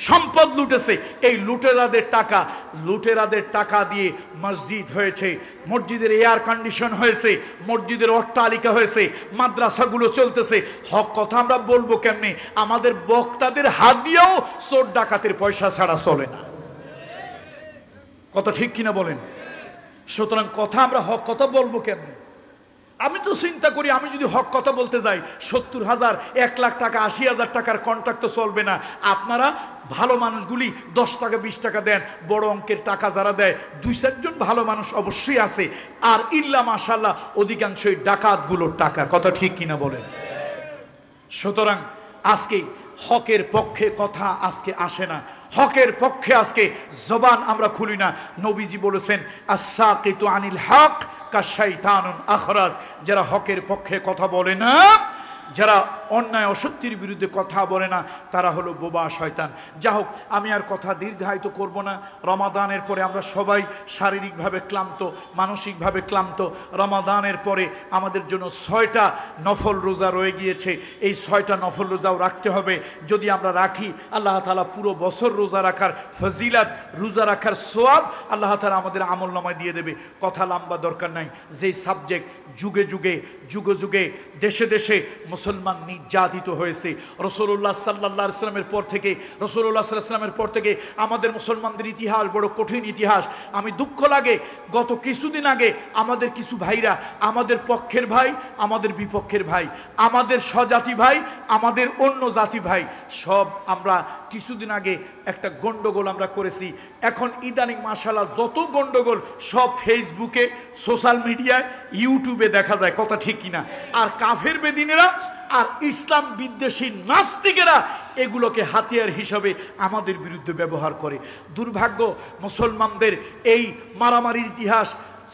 সম্পদ লুটেছে। এই লুটেরাদের টাকা দিয়ে মসজিদ হয়েছে, মসজিদের এয়ার কন্ডিশন হয়েছে, মসজিদের অট্টালিকা হয়েছে, মাদ্রাসাগুলো চলতেছে। হক কথা আমরা বলবো কেমনে? আমাদের বক্তাদের হাত দিয়েও চোর ডাকাতের পয়সা ছাড়া চলে না। কথা ঠিক কিনা বলেন? সুতরাং কথা আমরা হক কথা বলবো কেমনে? আমি তো চিন্তা করি, আমি যদি হক কথা বলতে যাই, 70,000, 1 লাখ টাকা, 80,000 টাকার কন্ট্রাক্ট তো চলবে না। আপনারা ভালো মানুষগুলি 10 টাকা 20 টাকা দেন, বড় অঙ্কের টাকা যারা দেয় 2-4 জন ভালো মানুষ অবশ্যই আছে। আর ইল্লা মাশাল্লাহ অধিকাংশই ডাকাতগুলোর টাকা। কথা ঠিক কিনা বলেন? সুতরাং আজকে হকের পক্ষে কথা আজকে আসে না, হকের পক্ষে আজকে জবান আমরা খুলি না। নবীজি বলেছেন, আস-সাকিতু আনিল হক কাশাইতানুন আখরাজ, যারা হকের পক্ষে কথা বলে না, যারা অন্যায় অসত্যের বিরুদ্ধে কথা বলে না, তারা হলো বোবা শয়তান। যা হোক, আমি আর কথা দীর্ঘায়িত করব না। রমাদানের পরে আমরা সবাই শারীরিকভাবে ক্লান্ত, মানসিকভাবে ক্লান্ত। রমাদানের পরে আমাদের জন্য 6টা নফল রোজা রয়ে গিয়েছে। এই 6টা নফল রোজাও রাখতে হবে। যদি আমরা রাখি, আল্লাহ তাআলা পুরো বছর রোজা রাখার ফজিলাত, রোজা রাখার সোয়াব আল্লাহ তাআলা আমাদের আমলনামায় দিয়ে দেবে। কথা লম্বা দরকার নাই। যেই সাবজেক্ট যুগে যুগে দেশে দেশে মুসলমান নির্যাতিত হয়েছে, রাসূলুল্লাহ সাল্লাল্লাহু আলাইহি ওয়াসাল্লামের পর থেকে, রাসূলুল্লাহ সাল্লাল্লাহু আলাইহি ওয়াসাল্লামের পর থেকে আমাদের মুসলমানদের ইতিহাস বড় কঠিন ইতিহাস। আমি দুঃখ লাগে, গত কিছুদিন আগে আমাদের কিছু ভাইরা, আমাদের পক্ষের ভাই, আমাদের বিপক্ষের ভাই, আমাদের স্বজাতি ভাই, আমাদের অন্য জাতি ভাই, সব আমরা কিছুদিন আগে একটা গন্ডগোল আমরা করেছি। এখন ইদানিং মাশাআল্লাহ যত গন্ডগোল সব ফেসবুকে, সোশ্যাল মিডিয়ায়, ইউটিউবে দেখা যায়। কথা ঠিক কিনা? আর কাফের বেদিনেরা আর ইসলাম বিদ্বেষী নাস্তিকেরা এগুলোকে হাতিয়ার হিসাবে আমাদের বিরুদ্ধে ব্যবহার করে। দুর্ভাগ্য, মুসলমানদের এই মারামারির ইতিহাস,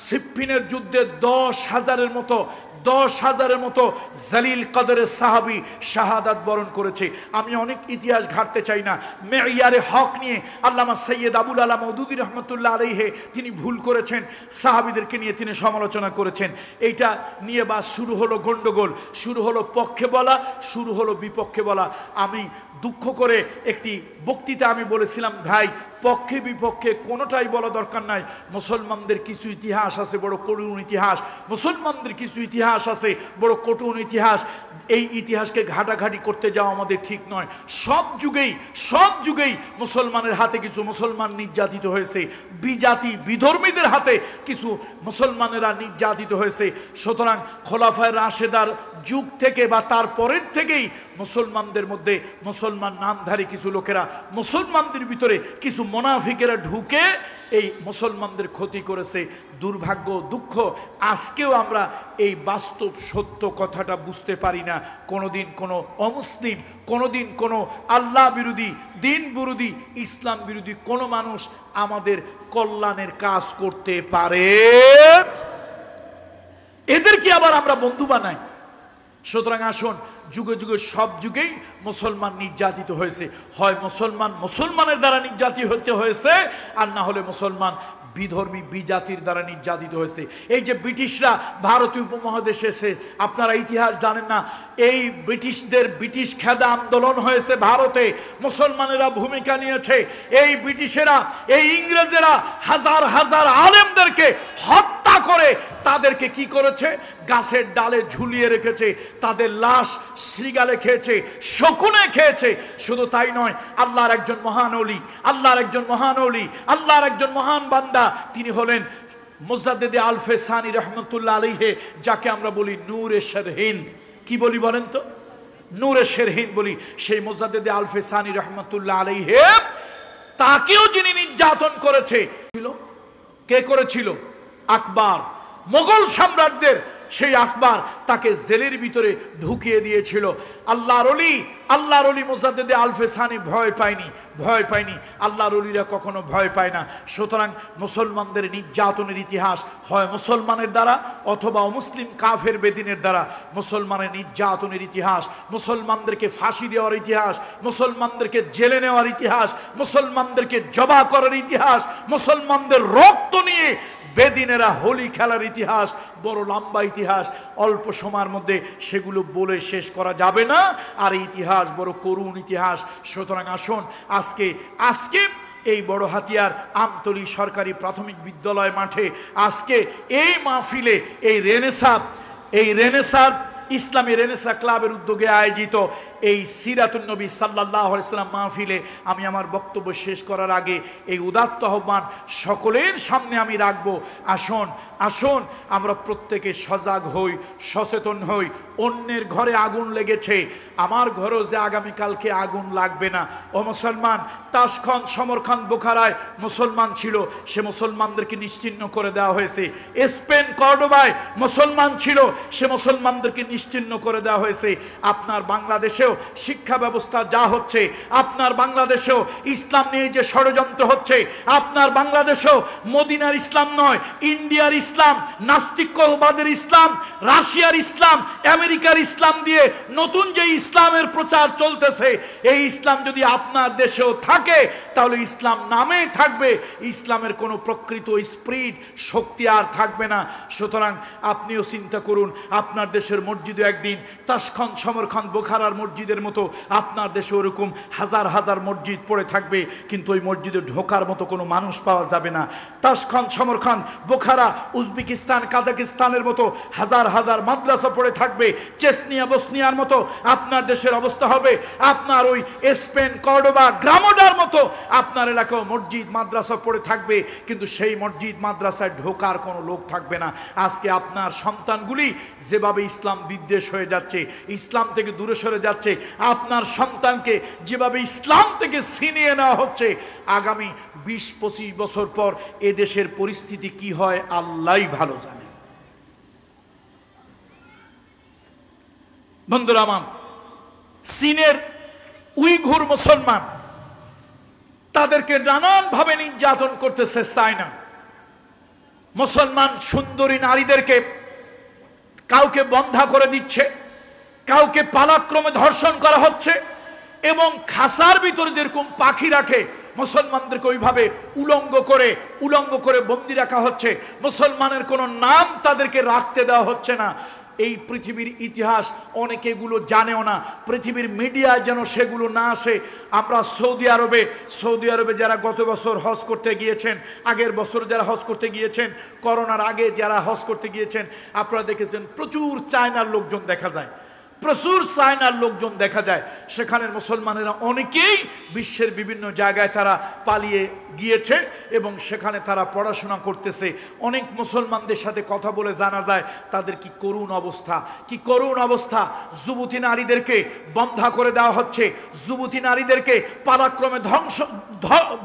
সিফফিনের যুদ্ধে 10,000-এর মতো জালিল কদরের সাহাবী শাহাদাত বরণ করেছে। আমি অনেক ইতিহাস ঘাটতে চাই না। মেয়ারে হক নিয়ে আল্লামা সৈয়দ আবুল আলা মওদুদী রহমতুল্লাহ আলাইহি তিনি ভুল করেছেন, সাহাবীদেরকে নিয়ে তিনি সমালোচনা করেছেন। এইটা নিয়ে বা শুরু হলো গন্ডগোল, শুরু হলো পক্ষে বলা, শুরু হলো বিপক্ষে বলা। আমি দুঃখ করে একটি বক্তৃতা আমি বলেছিলাম, ভাই পক্ষে বিপক্ষে কোনোটাই বলা দরকার নাই। মুসলমানদের কিছু ইতিহাস আছে বড় করুণ ইতিহাস, মুসলমানদের কিছু ইতিহাস আছে বড় কঠোর ইতিহাস। এই ইতিহাসকে ঘাটাঘাটি করতে যাওয়া আমাদের ঠিক নয়। সব যুগেই মুসলমানের হাতে কিছু মুসলমান নির্যাতিত হয়েছে, বিজাতি বিধর্মীদের হাতে কিছু মুসলমানেরা নির্যাতিত হয়েছে। সুতরাং খোলাফায়ে রাশেদার যুগ থেকে বা তার পরের থেকেই মুসলমানদের মধ্যে মুসলমান নামধারী কিছু লোকেরা, মুসলমানদের ভিতরে কিছু মুনাফিকেরা ঢুকে এই মুসলমানদের ক্ষতি করেছে। দুর্ভাগ্য, দুঃখ, আজকেও আমরা এই বাস্তব সত্য কথাটা বুঝতে পারি না। কোনোদিন কোনো অমুসলিম, কোনোদিন কোনো আল্লাহ বিরোধী, দিন বিরোধী, ইসলাম বিরোধী কোনো মানুষ আমাদের কল্যাণের কাজ করতে পারে? এদেরকে আবার আমরা বন্ধু বানাই। সুতরাং আসুন, যুগে সব যুগেই মুসলমান নির্যাতিত হয়েছে। হয় মুসলমানের দ্বারা নির্যাতিত হয়েছে, আর না হলে মুসলমান বিধর্মী বিজাতির দ্বারা নির্যাতিত হয়েছে। এই যে ব্রিটিশরা ভারতীয় উপমহাদেশে এসে, আপনারা ইতিহাস জানেন না, এই ব্রিটিশ খেদা আন্দোলন হয়েছে ভারতে, মুসলমানেরা ভূমিকা নিয়েছে। এই ব্রিটিশেরা, এই ইংরেজেরা হাজার হাজার আলেমদেরকে হত্যা করে তাদেরকে কি করেছে? গাছের ডালে ঝুলিয়ে রেখেছে, তাদের লাশ শৃগালে খেয়েছে, শকুনে খেয়েছে। শুধু তাই নয়, আল্লাহর একজন মহান ওলি, আল্লাহর একজন মহান বান্দা, তিনি হলেন মুজাদ্দিদ আলফে সানি রহমতুল্লাহ আলাইহি, যাকে আমরা বলি নূরে শেরহিন্দ। কি বলি বলেন তো? নূরে শেরহিন্দ বলি। সেই মুজাদ্দিদ আলফে সানি রহমতুল্লাহ আলাইহি, তাকেও যিনি নির্যাতন করেছে, কে করেছিল? আকবর। মোগল সম্রাটদের সেই আকবর তাকে জেলের ভিতরে ঢুকিয়ে দিয়েছিল। আল্লাহর ওলি মুজাদ্দেদে আলফে সানি ভয় পায়নি। আল্লাহর ওলিরা কখনো ভয় পায় না। সুতরাং মুসলমানদের নির্যাতনের ইতিহাস হয় মুসলমানের দ্বারা অথবা অমুসলিম কাফের বেদিনের দ্বারা। মুসলমানের নির্যাতনের ইতিহাস, মুসলমানদেরকে ফাঁসি দেওয়ার ইতিহাস, মুসলমানদেরকে জেলে নেওয়ার ইতিহাস, মুসলমানদেরকে জবা করার ইতিহাস, মুসলমানদের রক্ত নিয়ে বেদিনেরা হোলি খেলার ইতিহাস বড় লম্বা ইতিহাস। অল্প সময়ের মধ্যে সেগুলো বলে শেষ করা যাবে না। আর এই ইতিহাস বড় করুণ ইতিহাস। সুতরাং আসুন আজকে এই বড় হাতিয়ার আমতলী সরকারি প্রাথমিক বিদ্যালয় মাঠে আজকে এই মাহফিলে এই রেনেসাঁ ইসলামী রেনেসাঁ ক্লাবের উদ্যোগে আয়োজিত এই সিরাতুন নবী সাল্লাল্লাহু আলাইহি সাল্লাম মাহফিলে আমি আমার বক্তব্য শেষ করার আগে এই উদাত্ত আহ্বান সকলের সামনে আমি রাখবো। আসুন আমরা প্রত্যেকে সজাগ হই, সচেতন হই। অন্যের ঘরে আগুন লেগেছে, আমার ঘরেও যে আগামীকালকে আগুন লাগবে না। ও মুসলমান, তাশখন্দ, সমরখন্দ, বোখারায় মুসলমান ছিল, সে মুসলমানদেরকে নিশ্চিহ্ন করে দেওয়া হয়েছে। স্পেন কর্ডোবায় মুসলমান ছিল, সে মুসলমানদেরকে নিশ্চিহ্ন করে দেওয়া হয়েছে। আপনার বাংলাদেশেও শিক্ষা ব্যবস্থা যা হচ্ছে, আপনার বাংলাদেশেও ইসলাম নিয়ে যে ষড়যন্ত্র হচ্ছে, আপনার বাংলাদেশেও মদিনার ইসলাম নয়, ইন্ডিয়ার ইসলাম, নাস্তিক্যবাদের ইসলাম, রাশিয়ার ইসলাম, আমেরিকার ইসলাম দিয়ে নতুন যে ইসলামের প্রচার চলতেছে, এই ইসলাম যদি আপনার দেশেও থাকে তাহলে ইসলাম নামে থাকবে, ইসলামের কোনো প্রকৃত স্পিরিট শক্তি আর থাকবে না। সুতরাং আপনিও চিন্তা করুন, আপনার দেশের মসজিদে একদিন তাশখন্দ, সমরখন্দ, বোখারার মসজিদের মতো আপনার দেশে ওরকম হাজার হাজার মসজিদ পড়ে থাকবে, কিন্তু ওই মসজিদে ঢোকার মতো কোনো মানুষ পাওয়া যাবে না। তাশখন্দ, সমরখন্দ, বোখারা, উজবেকিস্তান, কাজাকিস্তানের মতো হাজার হাজার মাদ্রাসা পড়ে থাকবে। চেচনিয়া, বসনিয়ার মতো আপনার দেশের অবস্থা হবে। আপনার ওই স্পেন, কর্ডোবা, গ্রামোডার মতো আপনার এলাকাও মসজিদ মাদ্রাসা পড়ে থাকবে, কিন্তু সেই মসজিদ মাদ্রাসায় ঢোকার কোনো লোক থাকবে না। আজকে আপনার সন্তানগুলি যেভাবে ইসলাম বিদ্বেষ হয়ে যাচ্ছে, ইসলাম থেকে দূরে সরে যাচ্ছে, আপনার সন্তানকে যেভাবে ইসলাম থেকে ছিনিয়ে নেওয়া হচ্ছে, আগামী 20-25 বছর পর এদেশের পরিস্থিতি কি হয় আল্লাহই ভালো জানে। বন্ধুরা আমার, চীনের উইঘুর মুসলমান, তাদেরকে নানানভাবে নির্যাতন করতেছে চায়না। মুসলমান সুন্দরী নারীদেরকে কাউকে বন্ধা করে দিচ্ছে, কাউকে পালাক্রমে ধর্ষণ করা হচ্ছে, এবং খাসার ভিতরে যেরকম পাখি রাখে মুসলমানদেরকে ওইভাবে উলঙ্গ করে বন্দি রাখা হচ্ছে। মুসলমানের কোনো নাম তাদেরকে রাখতে দেওয়া হচ্ছে না। এই পৃথিবীর ইতিহাস অনেকে এগুলো জানেও না, পৃথিবীর মিডিয়ায় যেন সেগুলো না আসে। আমরা সৌদি আরবে যারা গত বছর হজ করতে গিয়েছেন, আগের বছর যারা হজ করতে গিয়েছেন, করোনার আগে যারা হজ করতে গিয়েছেন, আপনারা দেখেছেন প্রচুর চায়নার লোকজন দেখা যায়, সেখানের মুসলমানেরা অনেকেই বিশ্বের বিভিন্ন জায়গায় তারা পালিয়ে গিয়েছে এবং সেখানে তারা পড়াশোনা করতেছে। অনেক মুসলমানদের সাথে কথা বলে জানা যায় তাদের কি করুণ অবস্থা। যুবতী নারীদেরকে বন্ধা করে দেওয়া হচ্ছে, যুবতী নারীদেরকে পালাক্রমে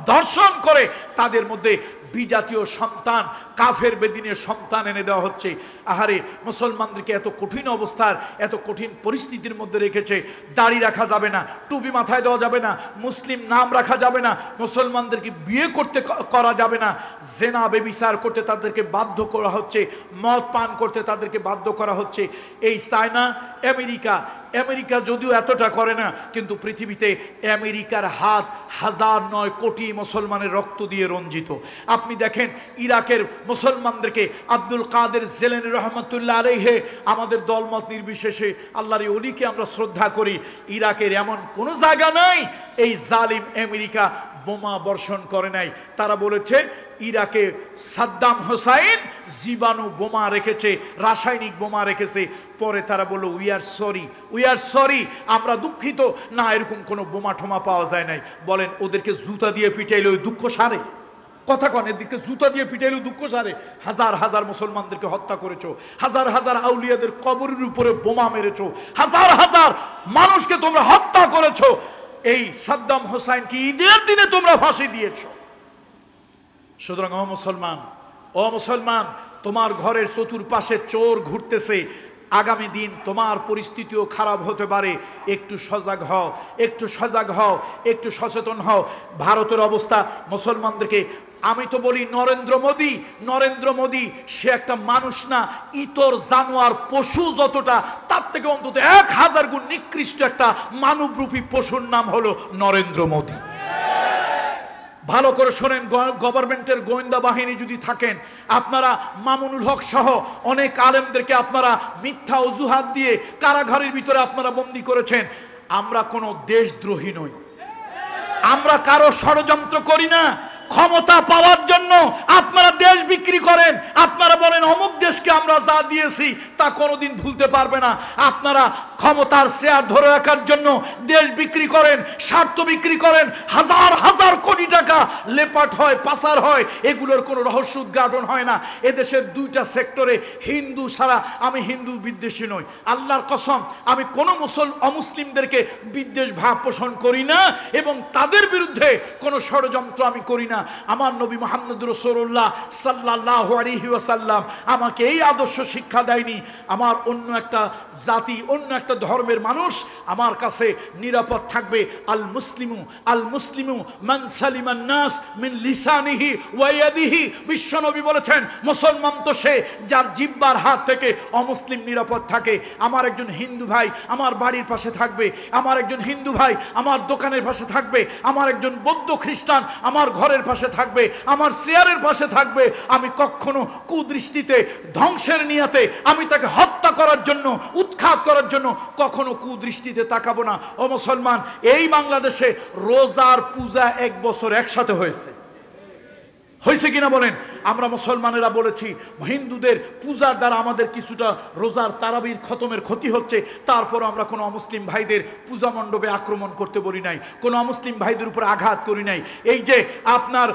ধর্ষণ করে তাদের মধ্যে বিজাতীয় সন্তান, কাফের বেদিনের সন্তান এনে দেওয়া হচ্ছে। আহারে, মুসলমানদেরকে এত কঠিন অবস্থার, এত কঠিন পরিস্থিতির মধ্যে রেখেছে। দাড়ি রাখা যাবে না, টুপি মাথায় দেওয়া যাবে না, মুসলিম নাম রাখা যাবে না, মুসলমানদেরকে বিয়ে করা যাবে না, জেনা বেবিচার করতে তাদেরকে বাধ্য করা হচ্ছে, মদ পান করতে তাদেরকে বাধ্য করা হচ্ছে। এই চায়না, আমেরিকা যদিও এতটা করে না, কিন্তু পৃথিবীতে আমেরিকার হাত হাজার নয় কোটি মুসলমানের রক্ত দিয়ে রঞ্জিত। আপনি দেখেন ইরাকের মুসলমানদেরকে আব্দুল কাদের জিলানী রহমতুল্লাহ আলাইহি, আমাদের দলমত নির্বিশেষে আল্লাহর এই ওলিকে আমরা শ্রদ্ধা করি, ইরাকের এমন কোনো জায়গা নাই এই জালিম আমেরিকা বোমা বর্ষণ করে নাই। তারা বলেছে ইরাকে সাদ্দাম হোসাইন জীবাণু বোমা রেখেছে, রাসায়নিক বোমা রেখেছে। পরে তারা বলল উই আর সরি, আমরা দুঃখিত, না এরকম কোনো বোমা ঠোমা পাওয়া যায় নাই। বলেন ওদেরকে জুতা দিয়ে পিটাইলে ওই দুঃখ সারে? কথা কন, এদিকে জুতা দিয়ে পিটাইলে দুঃখ সারে? হাজার হাজার মুসলমানদেরকে হত্যা করেছো, হাজার হাজার আউলিয়াদের কবরের উপরে বোমা মেরেছো, হাজার হাজার মানুষকে তোমরা হত্যা করেছো। এই সাদ্দাম হোসাইনকে ঈদের দিনে তোমরা ফাঁসি দিয়েছো। সুতরাং ও মুসলমান, তোমার ঘরের চতুর্পাশে চোর ঘুরতেছে, আগামী দিন তোমার পরিস্থিতিও খারাপ হতে পারে। একটু সজাগ হও, একটু সজাগ হও, একটু সচেতন হও। ভারতের অবস্থা মুসলমানদেরকে, আমি তো বলি নরেন্দ্র মোদী সে একটা মানুষ না, ইতর জানোয়ার পশু যতটা, তার থেকে অন্তত 1000 গুণ নিকৃষ্ট একটা মানবরূপী পশুর নাম হলো নরেন্দ্র মোদী। ভালো করে শোনেন, গভর্নমেন্টের গোয়েন্দা বাহিনী যদি থাকেন, আপনারা মামুনুল হক সহ অনেক আলেমদেরকে আপনারা মিথ্যা অজুহাত দিয়ে কারাগারের ভিতরে আপনারা বন্দী করেছেন। আমরা কোনো দেশদ্রোহী নই, আমরা কারো ষড়যন্ত্র করি না। ক্ষমতা পাওয়ার জন্য আপনারা দেশ বিক্রি করেন, আপনারা বলেন অমুক দেশকে আমরা যা দিয়েছি তা কোনোদিন ভুলতে পারবে না। আপনারা ক্ষমতার শেয়ার ধরে রাখার জন্য দেশ বিক্রি করেন, স্বার্থ বিক্রি করেন, হাজার হাজার কোটি টাকা লেপাট হয়, পাচার হয়, এগুলোর কোনো রহস্য উদ্ঘাটন হয় না। এদেশের 2টা সেক্টরে হিন্দু ছাড়া, আমি হিন্দু বিদ্বেষী নই, আল্লাহর কসম আমি কোনো অমুসলিমদেরকে বিদ্বেষ ভাব পোষণ করি না এবং তাদের বিরুদ্ধে কোনো ষড়যন্ত্র আমি করি না। আমার নবী মুহাম্মদ রাসূলুল্লাহ সাল্লাল্লাহু আলাইহি ওয়াসাল্লাম আমাকে এই আদর্শ শিক্ষা দেয়নি। আমার অন্য একটা জাতি, অন্য একটা ধর্মের মানুষ আমার কাছে নিরাপদ থাকবে। আল মুসলিমু মান সালিমান নাস মিন লিসানিহি ওয়া ইয়াদিহি। বিশ্বনবী বলেছেন মুসলমান তো সে যার জিহ্বার হাত থেকে অমুসলিম নিরাপদ থাকে। আমার একজন হিন্দু ভাই আমার বাড়ির পাশে থাকবে, আমার একজন হিন্দু ভাই আমার দোকানের পাশে থাকবে, আমার একজন বৌদ্ধ খ্রিস্টান আমার ঘরের পাশে থাকবে, আমার চেয়ারের পাশে থাকবে। আমি কখনো কুদৃষ্টিতে, ধ্বংসের নিয়তে আমি তাকে হত্যা করার জন্য, উৎখাত করার জন্য কখনো কুদৃষ্টিতে তাকাবো না। ও মুসলমান, এই বাংলাদেশে রোজার পূজা 1 বছর একসাথে হয়েছে কিনা বলেন? আমরা মুসলমানেরা বলেছি হিন্দুদের পূজার দ্বারা আমাদের কিছুটা রোজার তারাবির খতমের ক্ষতি হচ্ছে, তারপর আমরা কোনো অমুসলিম ভাইদের পূজা মণ্ডপে আক্রমণ করতে বলি নাই, কোনো অমুসলিম ভাইদের উপর আঘাত করি নাই। এই যে আপনার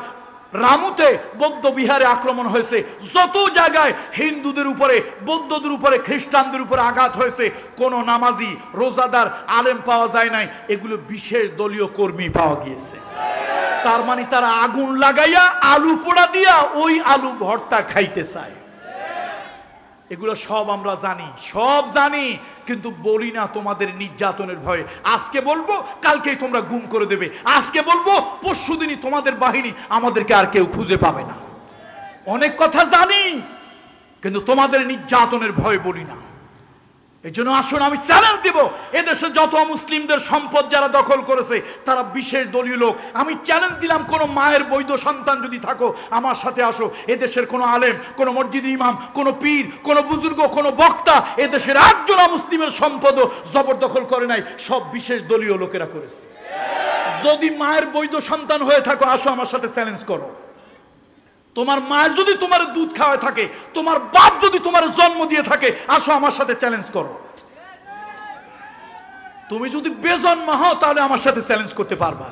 রামুতে বৌদ্ধ বিহারে আক্রমণ হয়েছে, যত জায়গায় হিন্দুদের উপরে, বৌদ্ধদের উপরে, খ্রিস্টানদের উপরে আঘাত হয়েছে, কোনো নামাজি, রোজাদার, আলেম পাওয়া যায় নাই, এগুলো বিশেষ দলীয় কর্মী পাওয়া গিয়েছে। তার মানে তারা আগুন লাগাইয়া আলু পোড়া দিয়া ওই আলু ভর্তা খাইতে চায়। এগুলো সব আমরা জানি, সব জানি, কিন্তু বলি না তোমাদের নির্যাতনের ভয়ে। আজকে বলবো কালকেই তোমরা গুম করে দেবে, আজকে বলবো পরশুদিনই তোমাদের বাহিনী আমাদেরকে আর কেউ খুঁজে পাবে না। অনেক কথা জানি, কিন্তু তোমাদের নির্যাতনের ভয় বলি না। এই জন্য আসুন আমি চ্যালেঞ্জ দিব, এদেশে যত মুসলিমদের সম্পদ যারা দখল করেছে তারা বিশেষ দলীয় লোক। আমি চ্যালেঞ্জ দিলাম, কোনো মায়ের বৈধ সন্তান যদি থাকো আমার সাথে আসো। এদেশের কোনো আলেম, কোনো মসজিদের ইমাম, কোনো পীর, কোনো বুজুর্গ, কোনো বক্তা এদেশের একজন মুসলিমের সম্পদও জবরদখল করে নাই, সব বিশেষ দলীয় লোকেরা করেছে। যদি মায়ের বৈধ সন্তান হয়ে থাকো আসো আমার সাথে চ্যালেঞ্জ করো। তোমার মা যদি তোমার দুধ খাওয়ায় থাকে, তোমার বাপ যদি তোমার জন্ম দিয়ে থাকে, আসো আমার সাথে চ্যালেঞ্জ করো। তুমি যদি বেজন্মা হও তাহলে আমার সাথে চ্যালেঞ্জ করতে পারবা।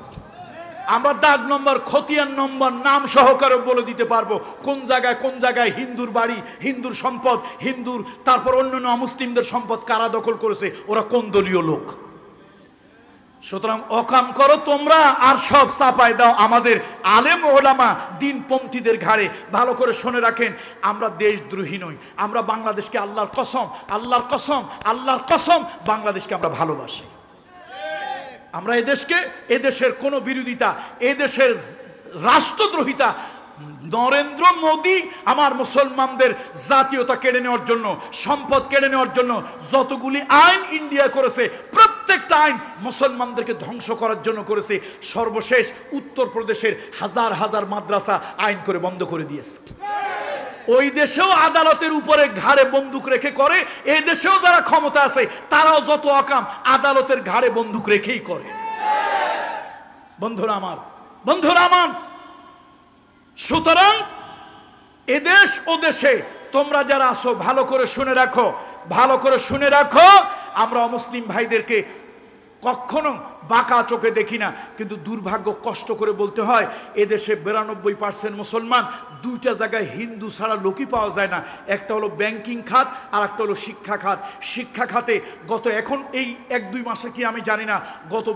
আমরা দাগ নম্বর, খতিয়ান নম্বর, নাম সহকারে বলে দিতে পারবো কোন জায়গায় হিন্দুর বাড়ি, হিন্দুর সম্পদ, হিন্দুর তারপর অন্যান্য মুসলিমদের সম্পদ কারা দখল করেছে, ওরা কোন দলীয় লোক। সুতরাং অকাম করো তোমরা, আর সব চাপাই দাও আমাদের আলেম ওলামা দিনপন্থীদের ঘাড়ে। ভালো করে শুনে রাখেন, আমরা দেশদ্রোহী নই। আমরা বাংলাদেশকে আল্লাহর কসম বাংলাদেশকে আমরা ভালোবাসি। আমরা এদেশের কোনো বিরোধিতা, এদেশের রাষ্ট্রদ্রোহিতা, নরেন্দ্র মোদী আমার মুসলমানদের জাতীয়তা কেড়ে নেওয়ার জন্য, সম্পদ কেড়ে নেওয়ার জন্য যতগুলি আইন ইন্ডিয়া করেছে, প্রত্যেকটা আইন মুসলমানদেরকে ধ্বংস করার জন্য করেছে। সর্বশেষ উত্তরপ্রদেশের হাজার হাজার মাদ্রাসা আইন করে বন্ধ করে দিয়েছে। ওই দেশেও আদালতের উপরে ঘাড়ে বন্দুক রেখে করে, এই দেশেও যারা ক্ষমতা আছে তারাও যত অকাম আদালতের ঘাড়ে বন্দুক রেখেই করে। বন্ধুরা আমার, সুতরাং এদেশ ও দেশে তোমরা যারা আছো ভালো করে শুনে রাখো, আমরা অমুসলিম ভাইদেরকে কখনো বাঁকা চোখে দেখি না, কিন্তু দুর্ভাগ্য, কষ্ট করে বলতে হয়, এদেশে 92% মুসলমান। দুইটা জায়গায় হিন্দু ছাড়া লোকই পাওয়া যায় না। একটা হলো ব্যাংকিং খাত, আর একটা হলো শিক্ষা খাত। শিক্ষা খাতে এখন এই 1-2 মাসে কি আমি জানি না,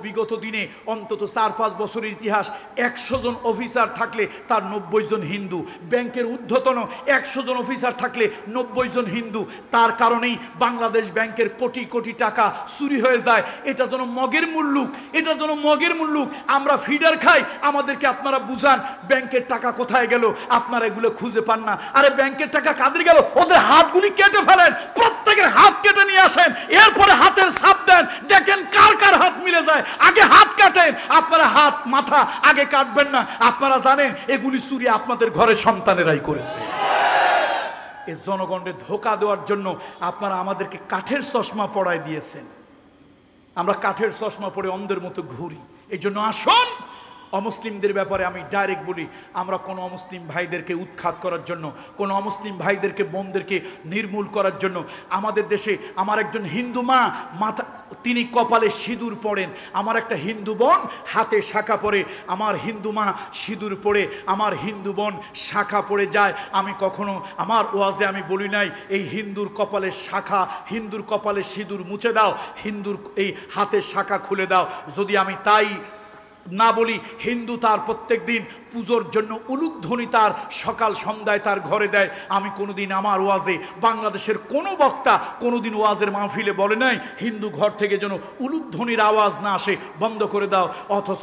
বিগত দিনে অন্তত 4-5 বছরের ইতিহাস, 100 জন অফিসার থাকলে তার 90 জন হিন্দু। ব্যাংকের ঊর্ধ্বতন 100 জন অফিসার থাকলে 90 জন হিন্দু। তার কারণেই বাংলাদেশ ব্যাংকের কোটি কোটি টাকা চুরি হয়ে যায়। এটা যেন মগের মুল্লুক, এটা যেন মগের মুল্লুক। আমরা ফিডার খাই, আমাদেরকে আপনারা বুঝান ব্যাংকের টাকা কোথায় গেল, আপনারা এগুলো খুঁজে পান না। আরে ব্যাংকের টাকা কাদের গেল? ওদের হাতগুলি কেটে ফেলেন, প্রত্যেকের হাত কেটে নিয়ে আসেন, এরপরে হাতের ছাপ দেন, দেখেন কার কার হাত মিলে যায়। আগে হাত কাটেন, আপনারা হাত মাথা আগে কাটবেন না। আপনারা জানেন এগুলি চুরি আপনাদের ঘরের সন্তানেরাই করেছে। এই জনগণকে ধোঁকা দেওয়ার জন্য আপনারা আমাদেরকে কাঠের চশমা পরায় দিয়েছেন। আমরা কাঠের চশমা পরে অন্ধের মতো ঘুরি। এই জন্য আসুন, অমুসলিমদের ব্যাপারে আমি ডাইরেক্ট বলি, আমরা কোনো অমুসলিম ভাইদেরকে উৎখাত করার জন্য, কোনো অমুসলিম ভাইদেরকে, বোনদেরকে নির্মূল করার জন্য, আমাদের দেশে আমার একজন হিন্দু মা মাথা, তিনি কপালে সিঁদুর পড়েন, আমার একটা হিন্দু বোন হাতে শাখা পরে, আমার হিন্দু মা সিঁদুর পড়ে, আমার হিন্দু বোন শাখা পড়ে যায়। আমি কখনো আমার ওয়াজে আমি বলি নাই এই হিন্দুর কপালে শাখা, হিন্দুর কপালে সিঁদুর মুছে দাও, হিন্দুর এই হাতে শাখা খুলে দাও। যদি আমি তাই না বলি, হিন্দু তার প্রত্যেক দিন পুজোর জন্য উলুধ্বনি তার সকাল সন্ধ্যায় তার ঘরে দেয়। আমি কোনোদিন আমার ওয়াজে, বাংলাদেশের কোনো বক্তা কোনোদিন ওয়াজের মাহফিলে বলে নাই হিন্দু ঘর থেকে যেন উলুধ্বনির আওয়াজ না আসে, বন্ধ করে দাও। অথচ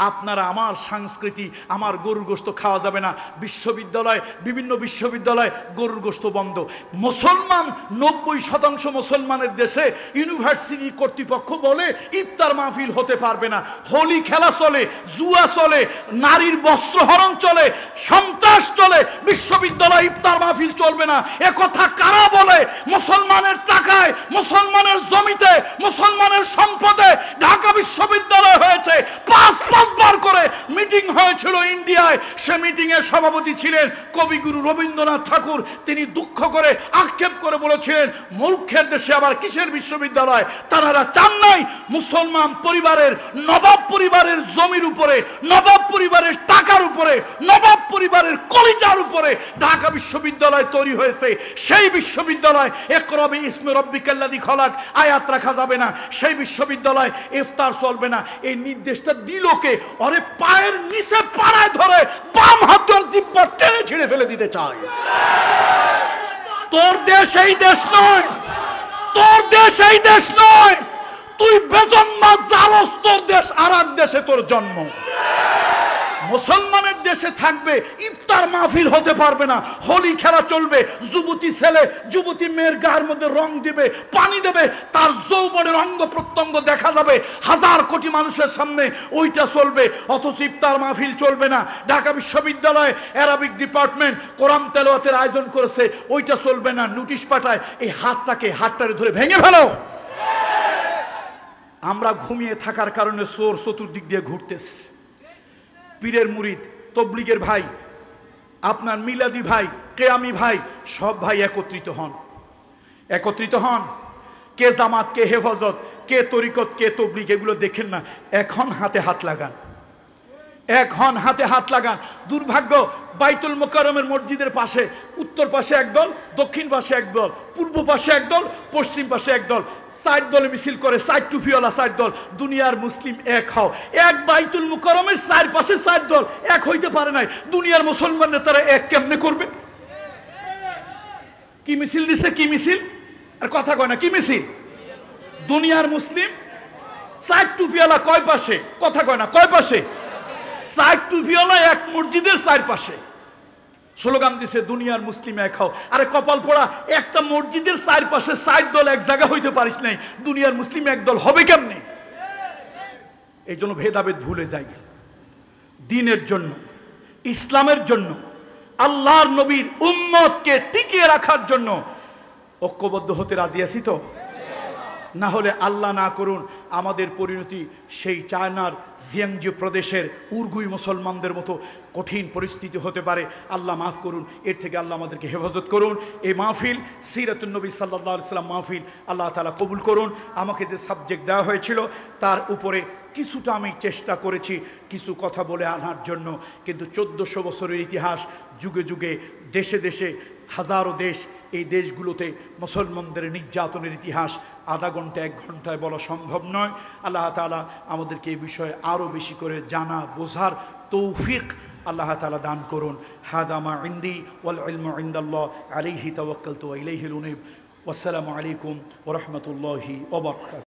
আপনারা আমার সংস্কৃতি, আমার গরুর গোশত খাওয়া যাবে না, বিশ্ববিদ্যালয়, বিভিন্ন বিশ্ববিদ্যালয় গরুর গোশত বন্ধ। মুসলমান 90% মুসলমানের দেশে ইউনিভার্সিটি কর্তৃপক্ষ বলে ইফতার মাহফিল হতে পারবে না, হোলি খেলা চলে, জুয়া চলে, নারীর বস্ত্রহরণ চলে, সন্ত্রাস চলে, বিশ্ববিদ্যালয় ইফতার মাহফিল চলবে না। এ কথা কারা বলে? মুসলমানের টাকায়, মুসলমানের জমিতে, মুসলমানের সম্পদে ঢাকা বিশ্ববিদ্যালয় হয়েছে। 5 বার করে মিটিং হয়েছিল ইন্ডিয়ায়। সে মিটিং এর সভাপতি ছিলেন কবিগুরু রবীন্দ্রনাথ ঠাকুর। তিনি দুঃখ করে, আক্ষেপ করে বলেছিলেন, মূর্খের দেশে আবার কিসের বিশ্ববিদ্যালয়? তারা চান নাই মুসলমান পরিবারের, নবাব পরিবারের জমির উপরে, নবাব পরিবারের টাকার উপরে, নবাব পরিবারের কলিজার উপরে ঢাকা বিশ্ববিদ্যালয় তৈরি হয়েছে। সেই বিশ্ববিদ্যালয় ইকরা বিইসমি রাব্বিকাল্লাযী খলাক আয়াত রাখা যাবে না, সেই বিশ্ববিদ্যালয় ইফতার চলবে না। এই নির্দেশটা দিল কে? ওরে পায়ের নিচে পাড়ায় ধরে বাম হাতের জিহ্বা টেনে ছিঁড়ে ফেলে দিতে চায়। তোর দেশ এই দেশ নয়, তোর দেশ এই দেশ নয়। তুই বেজন্মা জারস, তোর দেশ আর এক দেশে তোর জন্ম। মুসলমানের দেশে থাকবে, ইফতার মাহফিল হতে পারবে না, হোলি খেলা চলবে, যুবতী ছেলে যুবতী মেয়ের গায়ের মধ্যে রং দিবে, পানি দেবে, তার যৌবনের অঙ্গ প্রত্যঙ্গ দেখা যাবে 1000 কোটি মানুষের সামনে, ওইটা চলবে। অথচ ইফতার মাহফিল চলবে না। ঢাকা বিশ্ববিদ্যালয়ে অ্যারাবিক ডিপার্টমেন্ট কোরআন তেলাওয়াতের আয়োজন করেছে, ওইটা চলবে না। নোটিশ পাঠায়, এই হাতটারে ধরে ভেঙে ফেলো। আমরা ঘুমিয়ে থাকার কারণে চোর চতুর্দিক দিয়ে ঘুরতেছে। পীরের মুরিদ, তবলিগের ভাই, আপনার মিলাদি ভাই, কেয়ামি ভাই, সব ভাই একত্রিত হন, একত্রিত হন। কে জামাত, কে হেফাজত, কে তরিকত, কে তবলিগ, এগুলো দেখেন না। এখন হাতে হাত লাগান, এখন হাতে হাত লাগান। দুর্ভাগ্য, বাইতুল মোকাররমের মসজিদের পাশে উত্তর পাশে একদল, দক্ষিণ পাশে একদল, পূর্ব পাশে একদল, পশ্চিম পাশে একদল, 4 দলে মিছিল করে, 4 টুপিওয়ালা 4 দল। দুনিয়ার মুসলিম এক হও। এক বাইতুল মোকাররমের 4 পাশে 4 দল এক হইতে পারে নাই। দুনিয়ার মুসলমানরা তারা এক কেমনে করবে? কি মিছিল দিছে, কি মিছিল? আর কথা কয় না, কি মিছিল? দুনিয়ার মুসলিম 4 টুপিওয়ালা কয় পাশে? কথা কয় না, কয় পাশে? 4 টুপিওয়ালা এক মসজিদের 4 পাশে স্লোগান দিছে, দুনিয়ার মুসলিম এক হও। আরে কপাল পোড়া, একটা মসজিদের 4 পাশে 4 দল এক জায়গা হইতে পারিস নাই, দুনিয়ার মুসলিম এক দল হবে কেমনে? এই জন্য ভেদাভেদ ভুলে যাই। দ্বীনের জন্য, ইসলামের জন্য, আল্লাহর নবীর উম্মতকে টিকিয়ে রাখার জন্য ঐক্যবদ্ধ হতে রাজি আছি তো? না হলে আল্লাহ না করুন আমাদের পরিণতি সেই চায়নার জিয়াংজি প্রদেশের উর্গুই মুসলমানদের মতো কঠিন পরিস্থিতি হতে পারে। আল্লাহ মাফ করুন, এর থেকে আল্লাহ আমাদেরকে হেফাজত করুন। এই মাহফিল সিরাতুন নবী সাল্লাল্লাহু আলাইহি সাল্লাম মাহফিল আল্লাহ তাআলা কবুল করুন। আমাকে যে সাবজেক্ট দেওয়া হয়েছিল তার উপরে কিছুটা আমি চেষ্টা করেছি কিছু কথা বলে আনার জন্য, কিন্তু 1400 বছরের ইতিহাস, যুগে যুগে দেশে দেশে হাজারো দেশ, এই দেশগুলোতে মুসলমানদের নির্যাতনের ইতিহাস আধা ঘন্টা 1 ঘন্টায় বলা সম্ভব নয়। আল্লাহ তাআলা আমাদেরকে এই বিষয়ে আরও বেশি করে জানা বোঝার তৌফিক আল্লাহ তাআলা দান করুন। হাদা মা ইনদি ওয়াল ইলমু ইনদাল্লাহ আলাইহি তাওয়াক্কালতু ওয়া ইলাইহিল উনীব। ওয়াসসালামু আলাইকুম ওয়া রাহমাতুল্লাহি ওয়া বারাকাতুহু।